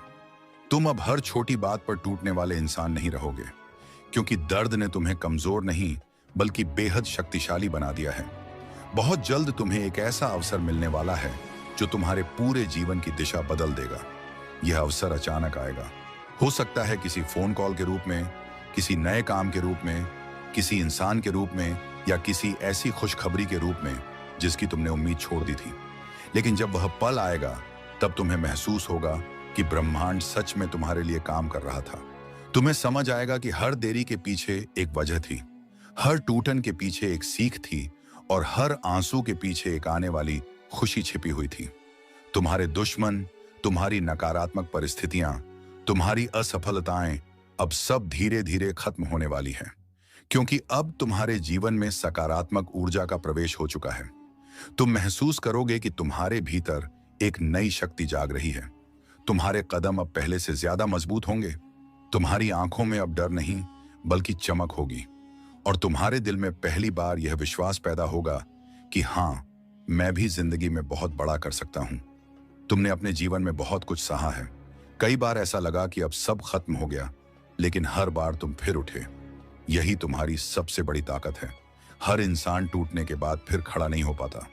तुम अब हर छोटी बात पर टूटने वाले इंसान नहीं रहोगे, क्योंकि दर्द ने तुम्हें कमजोर नहीं बल्कि बेहद शक्तिशाली बना दिया है। बहुत जल्द तुम्हें एक ऐसा अवसर मिलने वाला है जो तुम्हारे पूरे जीवन की दिशा बदल देगा। यह अवसर अचानक आएगा। हो सकता है किसी फोन कॉल के रूप में, किसी नए काम के रूप में, किसी इंसान के रूप में, या किसी ऐसी खुशखबरी के रूप में जिसकी तुमने उम्मीद छोड़ दी थी। लेकिन जब वह पल आएगा, तब तुम्हें महसूस होगा कि ब्रह्मांड सच में तुम्हारे लिए काम कर रहा था। तुम्हें समझ आएगा कि हर देरी के पीछे एक वजह थी, हर टूटन के पीछे एक सीख थी, और हर आंसू के पीछे एक आने वाली खुशी छिपी हुई थी। तुम्हारे दुश्मन, तुम्हारी नकारात्मक परिस्थितियां, तुम्हारी असफलताएं अब सब धीरे धीरे खत्म होने वाली हैं, क्योंकि अब तुम्हारे जीवन में सकारात्मक ऊर्जा का प्रवेश हो चुका है। तुम महसूस करोगे कि तुम्हारे भीतर एक नई शक्ति जाग रही है। तुम्हारे कदम अब पहले से ज्यादा मजबूत होंगे। तुम्हारी आंखों में अब डर नहीं, बल्कि चमक होगी, और तुम्हारे दिल में पहली बार यह विश्वास पैदा होगा कि हाँ, मैं भी जिंदगी में बहुत बड़ा कर सकता हूं। तुमने अपने जीवन में बहुत कुछ सहा है। कई बार ऐसा लगा कि अब सब खत्म हो गया, लेकिन हर बार तुम फिर उठे। यही तुम्हारी सबसे बड़ी ताकत है। हर इंसान टूटने के बाद फिर खड़ा नहीं हो पाता,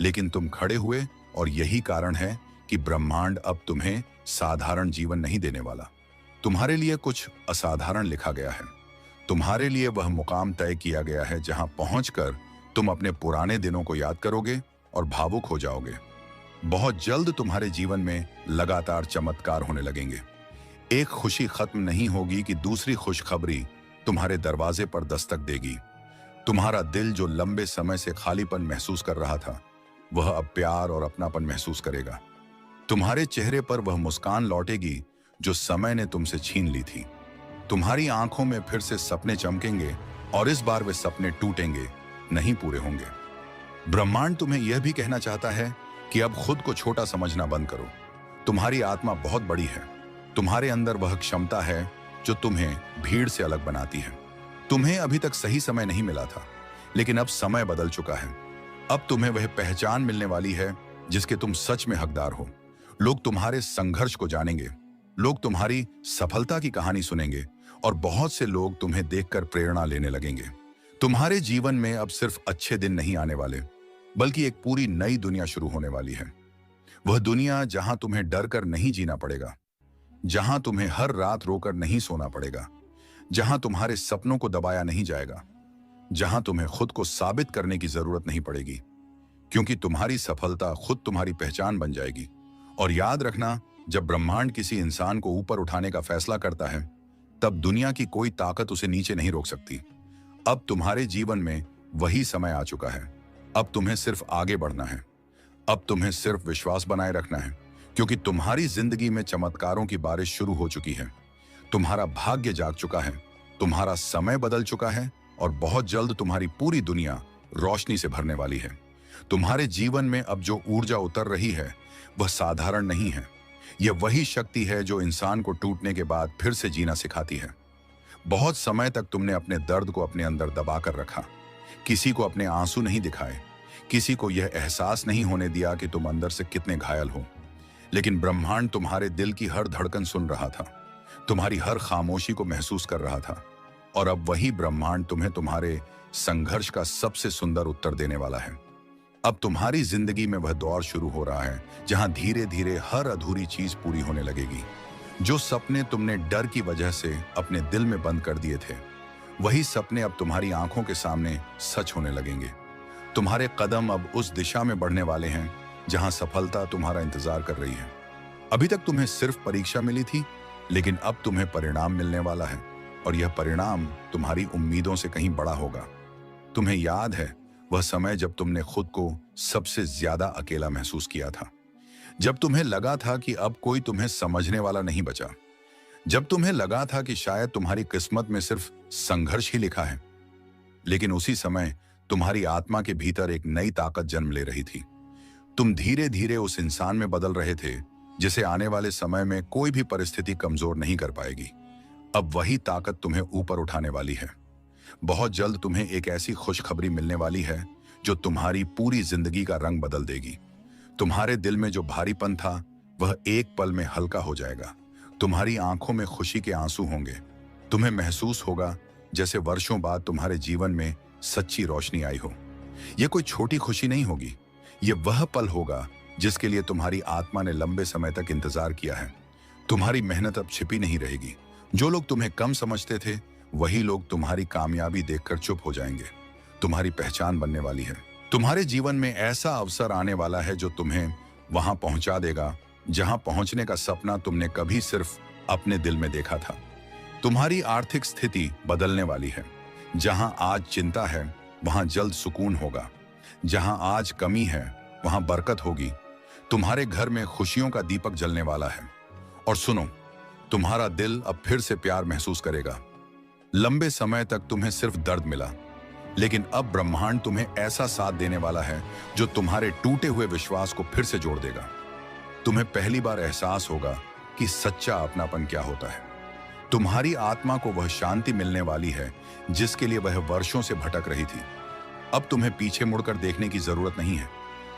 लेकिन तुम खड़े हुए, और यही कारण है कि ब्रह्मांड अब तुम्हें साधारण जीवन नहीं देने वाला। तुम्हारे लिए कुछ असाधारण लिखा गया है। तुम्हारे लिए वह मुकाम तय किया गया है जहां पहुंचकर तुम अपने पुराने दिनों को याद करोगे और भावुक हो जाओगे। बहुत जल्द तुम्हारे जीवन में लगातार चमत्कार होने लगेंगे। एक खुशी खत्म नहीं होगी कि दूसरी खुशखबरी तुम्हारे दरवाजे पर दस्तक देगी। तुम्हारा दिल जो लंबे समय से खालीपन महसूस कर रहा था, वह अब प्यार और अपनापन महसूस करेगा। तुम्हारे चेहरे पर वह मुस्कान लौटेगी जो समय ने तुमसे छीन ली थी। तुम्हारी आंखों में फिर से सपने चमकेंगे, और इस बार वे सपने टूटेंगे नहीं, पूरे होंगे। ब्रह्मांड तुम्हें यह भी कहना चाहता है कि अब खुद को छोटा समझना बंद करो। तुम्हारी आत्मा बहुत बड़ी है। तुम्हारे अंदर वह क्षमता है जो तुम्हें भीड़ से अलग बनाती है। तुम्हें अभी तक सही समय नहीं मिला था, लेकिन अब समय बदल चुका है। अब तुम्हें वह पहचान मिलने वाली है जिसके तुम सच में हकदार हो। लोग तुम्हारे संघर्ष को जानेंगे, लोग तुम्हारी सफलता की कहानी सुनेंगे, और बहुत से लोग तुम्हें देखकर प्रेरणा लेने लगेंगे। तुम्हारे जीवन में अब सिर्फ अच्छे दिन नहीं आने वाले, बल्कि एक पूरी नई दुनिया शुरू होने वाली है। वह दुनिया जहां तुम्हें डर कर नहीं जीना पड़ेगा, जहां तुम्हें हर रात रोकर नहीं सोना पड़ेगा, जहां तुम्हारे सपनों को दबाया नहीं जाएगा, जहां तुम्हें खुद को साबित करने की जरूरत नहीं पड़ेगी, क्योंकि तुम्हारी सफलता खुद तुम्हारी पहचान बन जाएगी। और याद रखना, जब ब्रह्मांड किसी इंसान को ऊपर उठाने का फैसला करता है, तब दुनिया की कोई ताकत उसे नीचे नहीं रोक सकती। अब तुम्हारे जीवन में वही समय आ चुका है। अब तुम्हें सिर्फ आगे बढ़ना है। अब तुम्हें सिर्फ विश्वास बनाए रखना है, क्योंकि तुम्हारी जिंदगी में चमत्कारों की बारिश शुरू हो चुकी है। तुम्हारा भाग्य जाग चुका है, तुम्हारा समय बदल चुका है, और बहुत जल्द तुम्हारी पूरी दुनिया रोशनी से भरने वाली है। तुम्हारे जीवन में अब जो ऊर्जा उतर रही है, वह साधारण नहीं है। यह वही शक्ति है जो इंसान को टूटने के बाद फिर से जीना सिखाती है। बहुत समय तक तुमने अपने दर्द को अपने अंदर दबा कर रखा, किसी को अपने आंसू नहीं दिखाए, किसी को यह एहसास नहीं होने दिया कि तुम अंदर से कितने घायल हो। लेकिन ब्रह्मांड तुम्हारे दिल की हर धड़कन सुन रहा था, तुम्हारी हर खामोशी को महसूस कर रहा था, और अब वही ब्रह्मांड तुम्हें तुम्हारे संघर्ष का सबसे सुंदर उत्तर देने वाला है। अब तुम्हारी जिंदगी में वह दौर शुरू हो रहा है जहां धीरे धीरे हर अधूरी चीज पूरी होने लगेगी। जो सपने तुमने डर की वजह से अपने दिल में बंद कर दिए थे, वही सपने अब तुम्हारी आंखों के सामने सच होने लगेंगे। तुम्हारे कदम अब उस दिशा में बढ़ने वाले हैं जहां सफलता तुम्हारा इंतजार कर रही है। अभी तक तुम्हें सिर्फ परीक्षा मिली थी, लेकिन अब तुम्हें परिणाम मिलने वाला है, और यह परिणाम तुम्हारी उम्मीदों से कहीं बड़ा होगा। तुम्हें याद है वह समय जब तुमने खुद को सबसे ज्यादा अकेला महसूस किया था, जब तुम्हें लगा था कि अब कोई तुम्हें समझने वाला नहीं बचा, जब तुम्हें लगा था कि शायद तुम्हारी किस्मत में सिर्फ संघर्ष ही लिखा है। लेकिन उसी समय तुम्हारी आत्मा के भीतर एक नई ताकत जन्म ले रही थी। तुम धीरे धीरे उस इंसान में बदल रहे थे जिसे आने वाले समय में कोई भी परिस्थिति कमजोर नहीं कर पाएगी। अब वही ताकत तुम्हें ऊपर उठाने वाली है। बहुत जल्द तुम्हें एक ऐसी खुशखबरी मिलने वाली है जो तुम्हारी पूरी जिंदगी का रंग बदल देगी। तुम्हारे दिल में जो भारीपन था, वह एक पल में हल्का हो जाएगा। तुम्हारी आंखों में खुशी के आंसू होंगे। तुम्हें महसूस होगा जैसे वर्षों बाद तुम्हारे जीवन में सच्ची रोशनी आई हो। यह कोई छोटी खुशी नहीं होगी, यह वह पल होगा जिसके लिए तुम्हारी आत्मा ने लंबे समय तक इंतजार किया है। तुम्हारी मेहनत अब छिपी नहीं रहेगी। जो लोग तुम्हें कम समझते थे, वही लोग तुम्हारी कामयाबी देखकर चुप हो जाएंगे। तुम्हारी पहचान बनने वाली है। तुम्हारे जीवन में ऐसा अवसर आने वाला है जो तुम्हें वहां पहुंचा देगा जहां पहुंचने का सपना तुमने कभी सिर्फ अपने दिल में देखा था। तुम्हारी आर्थिक स्थिति बदलने वाली है। जहां आज चिंता है वहां जल्द सुकून होगा। जहां आज कमी है वहां बरकत होगी। तुम्हारे घर में खुशियों का दीपक जलने वाला है। और सुनो, तुम्हारा दिल अब फिर से प्यार महसूस करेगा। लंबे समय तक तुम्हें सिर्फ दर्द मिला, लेकिन अब ब्रह्मांड तुम्हें ऐसा साथ देने वाला है जो तुम्हारे टूटे हुए विश्वास को फिर से जोड़ देगा। तुम्हें पहली बार एहसास होगा कि सच्चा अपनापन क्या होता है। तुम्हारी आत्मा को वह शांति मिलने वाली है जिसके लिए वह वर्षों से भटक रही थी। अब तुम्हें पीछे मुड़कर देखने की जरूरत नहीं है।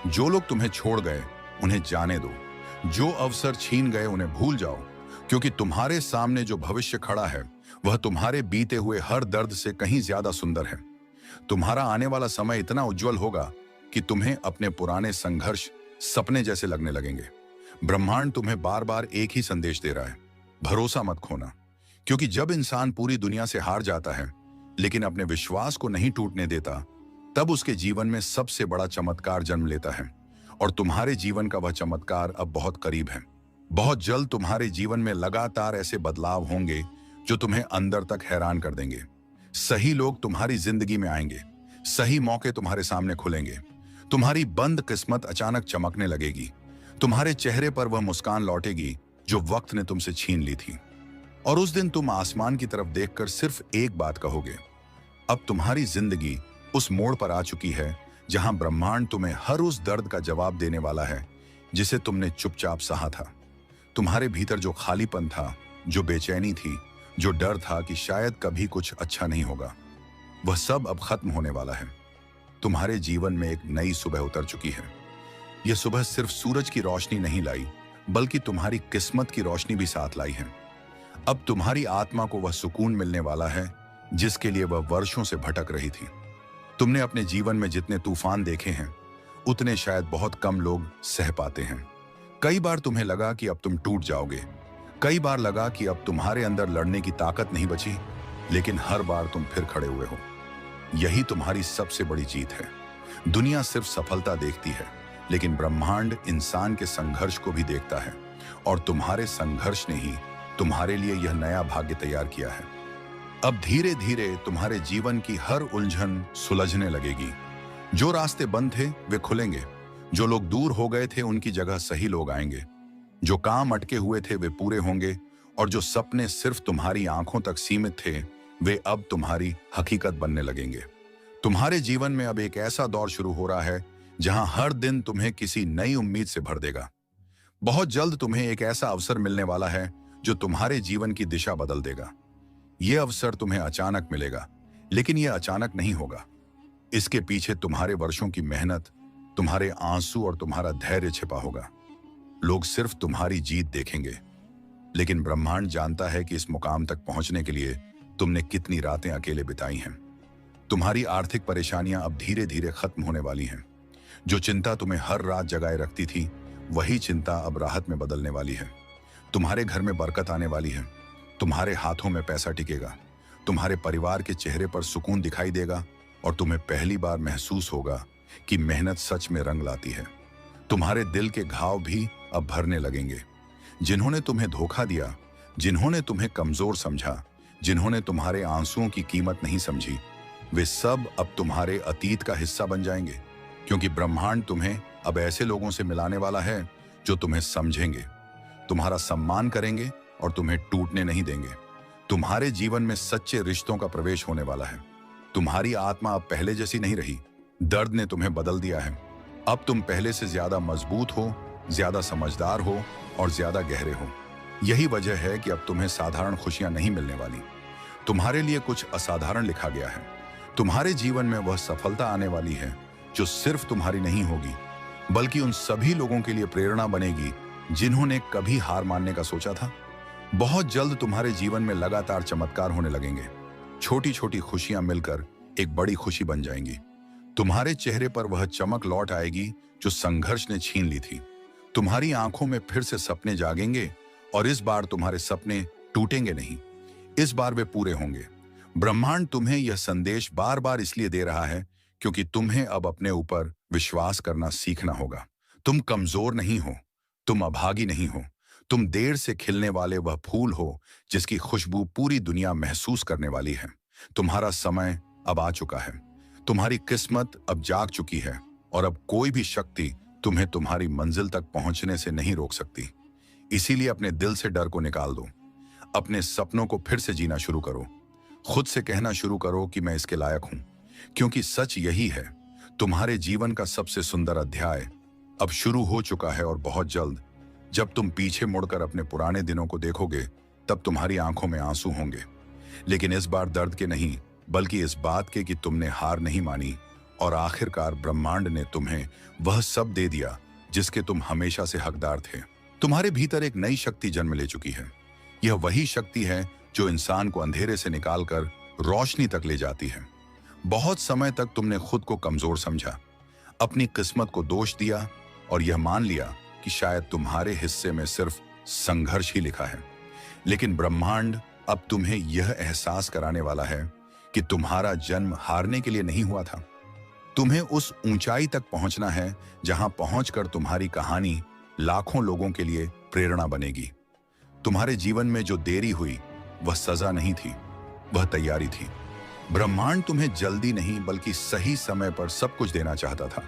जो लोग तुम्हें छोड़ गए उन्हें जाने दो। जो अवसर छीन गए उन्हें भूल जाओ, क्योंकि तुम्हारे सामने जो भविष्य खड़ा है वह तुम्हारे बीते हुए हर दर्द से कहीं ज्यादा सुंदर है। तुम्हारा आने वाला समय इतना उज्जवल होगा कि तुम्हें अपने पुराने संघर्ष सपने जैसे लगने लगेंगे। ब्रह्मांड तुम्हें बार बार एक ही संदेश दे रहा है, भरोसा मत खोना। क्योंकि जब इंसान पूरी दुनिया से हार जाता है लेकिन अपने विश्वास को नहीं टूटने देता, तब उसके जीवन में सबसे बड़ा चमत्कार जन्म लेता है। और तुम्हारे जीवन का वह चमत्कार अब बहुत करीब है। बहुत जल्द तुम्हारे जीवन में लगातार ऐसे बदलाव होंगे जो तुम्हें अंदर तक हैरान कर देंगे। सही लोग तुम्हारी जिंदगी में आएंगे, सही मौके तुम्हारे सामने खुलेंगे। तुम्हारी बंद किस्मत अचानक चमकने लगेगी। तुम्हारे चेहरे पर वह मुस्कान लौटेगी जो वक्त ने तुमसे छीन ली थी। और उस दिन तुम आसमान की तरफ देखकर सिर्फ एक बात कहोगे, अब तुम्हारी जिंदगी उस मोड़ पर आ चुकी है जहां ब्रह्मांड तुम्हें हर उस दर्द का जवाब देने वाला है जिसे तुमने चुपचाप सहा था। तुम्हारे भीतर जो खालीपन था, जो बेचैनी थी, जो डर था कि शायद कभी कुछ अच्छा नहीं होगा, वह सब अब खत्म होने वाला है। तुम्हारे जीवन में एक नई सुबह उतर चुकी है। यह सुबह सिर्फ सूरज की रोशनी नहीं लाई, बल्कि तुम्हारी किस्मत की रोशनी भी साथ लाई है। अब तुम्हारी आत्मा को वह सुकून मिलने वाला है जिसके लिए वह वर्षों से भटक रही थी। तुमने अपने जीवन में जितने तूफान देखे हैं उतने शायद बहुत कम लोग सह पाते हैं। कई बार तुम्हें लगा कि अब तुम टूट जाओगे। कई बार लगा कि अब तुम्हारे अंदर लड़ने की ताकत नहीं बची, लेकिन हर बार तुम फिर खड़े हुए हो। यही तुम्हारी सबसे बड़ी जीत है। दुनिया सिर्फ सफलता देखती है, लेकिन ब्रह्मांड इंसान के संघर्ष को भी देखता है। और तुम्हारे संघर्ष ने ही तुम्हारे लिए यह नया भाग्य तैयार किया है। अब धीरे धीरे तुम्हारे जीवन की हर उलझन सुलझने लगेगी। जो रास्ते बंद थे वे खुलेंगे। जो लोग दूर हो गए थे उनकी जगह सही लोग आएंगे। जो काम अटके हुए थे वे पूरे होंगे। और जो सपने सिर्फ तुम्हारी आंखों तक सीमित थे वे अब तुम्हारी हकीकत बनने लगेंगे। तुम्हारे जीवन में अब एक ऐसा दौर शुरू हो रहा है जहां हर दिन तुम्हें किसी नई उम्मीद से भर देगा। बहुत जल्द तुम्हें एक ऐसा अवसर मिलने वाला है जो तुम्हारे जीवन की दिशा बदल देगा। यह अवसर तुम्हें अचानक मिलेगा, लेकिन यह अचानक नहीं होगा। इसके पीछे तुम्हारे वर्षों की मेहनत, तुम्हारे आंसू और तुम्हारा धैर्य छिपा होगा। लोग सिर्फ तुम्हारी जीत देखेंगे, लेकिन ब्रह्मांड जानता है कि इस मुकाम तक पहुंचने के लिए तुमने कितनी रातें अकेले बिताई हैं। तुम्हारी आर्थिक परेशानियां अब धीरे धीरे खत्म होने वाली हैं। जो चिंता तुम्हें हर रात जगाए रखती थी, वही चिंता अब राहत में बदलने वाली है। तुम्हारे घर में बरकत आने वाली है। तुम्हारे हाथों में पैसा टिकेगा। तुम्हारे परिवार के चेहरे पर सुकून दिखाई देगा और तुम्हें पहली बार महसूस होगा कि मेहनत सच में रंग लाती है। तुम्हारे दिल के घाव भी अब भरने लगेंगे। जिन्होंने तुम्हें धोखा दिया, जिन्होंने तुम्हें कमजोर समझा, जिन्होंने तुम्हारे आंसुओं की कीमत नहीं समझी, वे सब अब तुम्हारे अतीत का हिस्सा बन जाएंगे। क्योंकि ब्रह्मांड तुम्हें अब ऐसे लोगों से मिलाने वाला है जो तुम्हें समझेंगे, तुम्हारा सम्मान करेंगे और तुम्हें टूटने नहीं देंगे। तुम्हारे जीवन में सच्चे रिश्तों का प्रवेश होने वाला है। तुम्हारी आत्मा अब पहले जैसी नहीं रही। दर्द ने तुम्हें बदल दिया है। अब तुम पहले से ज्यादा मजबूत हो, ज्यादा समझदार हो और ज्यादा गहरे हो। यही वजह है कि अब तुम्हें साधारण खुशियां नहीं मिलने वाली। तुम्हारे लिए कुछ असाधारण लिखा गया है। तुम्हारे जीवन में वह सफलता आने वाली है जो सिर्फ तुम्हारी नहीं होगी, बल्कि उन सभी लोगों के लिए प्रेरणा बनेगी जिन्होंने कभी हार मानने का सोचा था। बहुत जल्द तुम्हारे जीवन में लगातार चमत्कार होने लगेंगे। छोटी छोटी खुशियां मिलकर एक बड़ी खुशी बन जाएंगी। तुम्हारे चेहरे पर वह चमक लौट आएगी जो संघर्ष ने छीन ली थी। तुम्हारी आंखों में फिर से सपने जागेंगे और इस बार तुम्हारे सपने टूटेंगे नहीं, इस बार वे पूरे होंगे। ब्रह्मांड तुम्हें यह संदेश बार बार इसलिए दे रहा है क्योंकि तुम्हें अब अपने ऊपर विश्वास करना सीखना होगा। तुम कमजोर नहीं हो, तुम अभागी नहीं हो, तुम देर से खिलने वाले वह फूल हो जिसकी खुशबू पूरी दुनिया महसूस करने वाली है। तुम्हारा समय अब आ चुका है, तुम्हारी किस्मत अब जाग चुकी है और अब कोई भी शक्ति तुम्हें तुम्हारी मंजिल तक पहुंचने से नहीं रोक सकती। इसीलिए अपने दिल से डर को निकाल दो, अपने सपनों को फिर से जीना शुरू करो, खुद से कहना शुरू करो कि मैं इसके लायक हूं, क्योंकि सच यही है, तुम्हारे जीवन का सबसे सुंदर अध्याय अब शुरू हो चुका है। और बहुत जल्द जब तुम पीछे मुड़कर अपने पुराने दिनों को देखोगे तब तुम्हारी आंखों में आंसू होंगे, लेकिन इस बार दर्द के नहीं, बल्कि इस बात के कि तुमने हार नहीं मानी और आखिरकार ब्रह्मांड ने तुम्हें वह सब दे दिया जिसके तुम हमेशा से हकदार थे। तुम्हारे भीतर एक नई शक्ति जन्म ले चुकी है। यह वही शक्ति है जो इंसान को अंधेरे से निकालकर रोशनी तक ले जाती है। बहुत समय तक तुमने खुद को कमजोर समझा, अपनी किस्मत को दोष दिया और यह मान लिया कि शायद तुम्हारे हिस्से में सिर्फ संघर्ष ही लिखा है। लेकिन ब्रह्मांड अब तुम्हें यह एहसास कराने वाला है कि तुम्हारा जन्म हारने के लिए नहीं हुआ था। तुम्हें उस ऊंचाई तक पहुंचना है जहां पहुंचकर तुम्हारी कहानी लाखों लोगों के लिए प्रेरणा बनेगी। तुम्हारे जीवन में जो देरी हुई वह सजा नहीं थी, वह तैयारी थी। ब्रह्मांड तुम्हें जल्दी नहीं बल्कि सही समय पर सब कुछ देना चाहता था।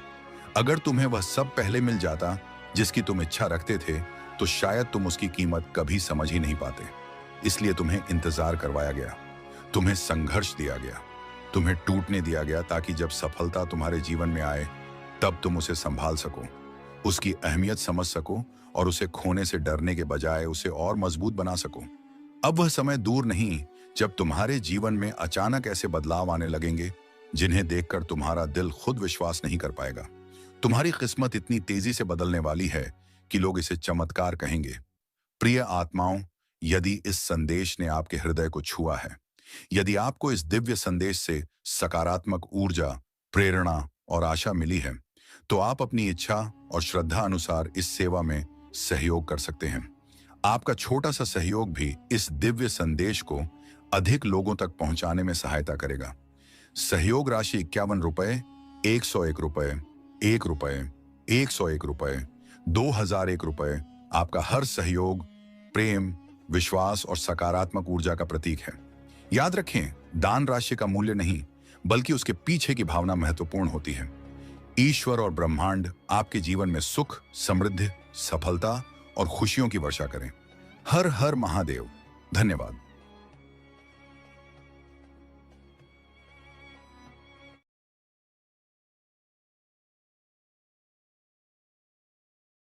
अगर तुम्हें वह सब पहले मिल जाता जिसकी तुम इच्छा रखते थे तो शायद तुम उसकी कीमत कभी समझ ही नहीं पाते। इसलिए तुम्हें इंतजार करवाया गया, तुम्हें संघर्ष दिया गया, तुम्हें टूटने दिया गया ताकि जब सफलता तुम्हारे जीवन में आए तब तुम उसे संभाल सको, उसकी अहमियत समझ सको और उसे खोने से डरने के बजाय उसे और मजबूत बना सको। अब वह समय दूर नहीं जब तुम्हारे जीवन में अचानक ऐसे बदलाव आने लगेंगे जिन्हें देखकर तुम्हारा दिल खुद विश्वास नहीं कर पाएगा। तुम्हारी किस्मत इतनी तेजी से बदलने वाली है कि लोग इसे चमत्कार कहेंगे। प्रिय आत्माओं, यदि इस संदेश ने आपके हृदय को छुआ है, यदि आपको इस दिव्य संदेश से सकारात्मक ऊर्जा, प्रेरणा और आशा मिली है, तो आप अपनी इच्छा और श्रद्धा अनुसार इस सेवा में सहयोग कर सकते हैं। आपका छोटा सा सहयोग भी इस दिव्य संदेश को अधिक लोगों तक पहुंचाने में सहायता करेगा। सहयोग राशि 51 रुपए, 101 रुपए, 1 रुपए, 101 रुपए, 2001 रुपए। आपका हर सहयोग प्रेम, विश्वास और सकारात्मक ऊर्जा का प्रतीक है। याद रखें, दान राशि का मूल्य नहीं बल्कि उसके पीछे की भावना महत्वपूर्ण होती है। ईश्वर और ब्रह्मांड आपके जीवन में सुख, समृद्धि, सफलता और खुशियों की वर्षा करें। हर हर महादेव। धन्यवाद।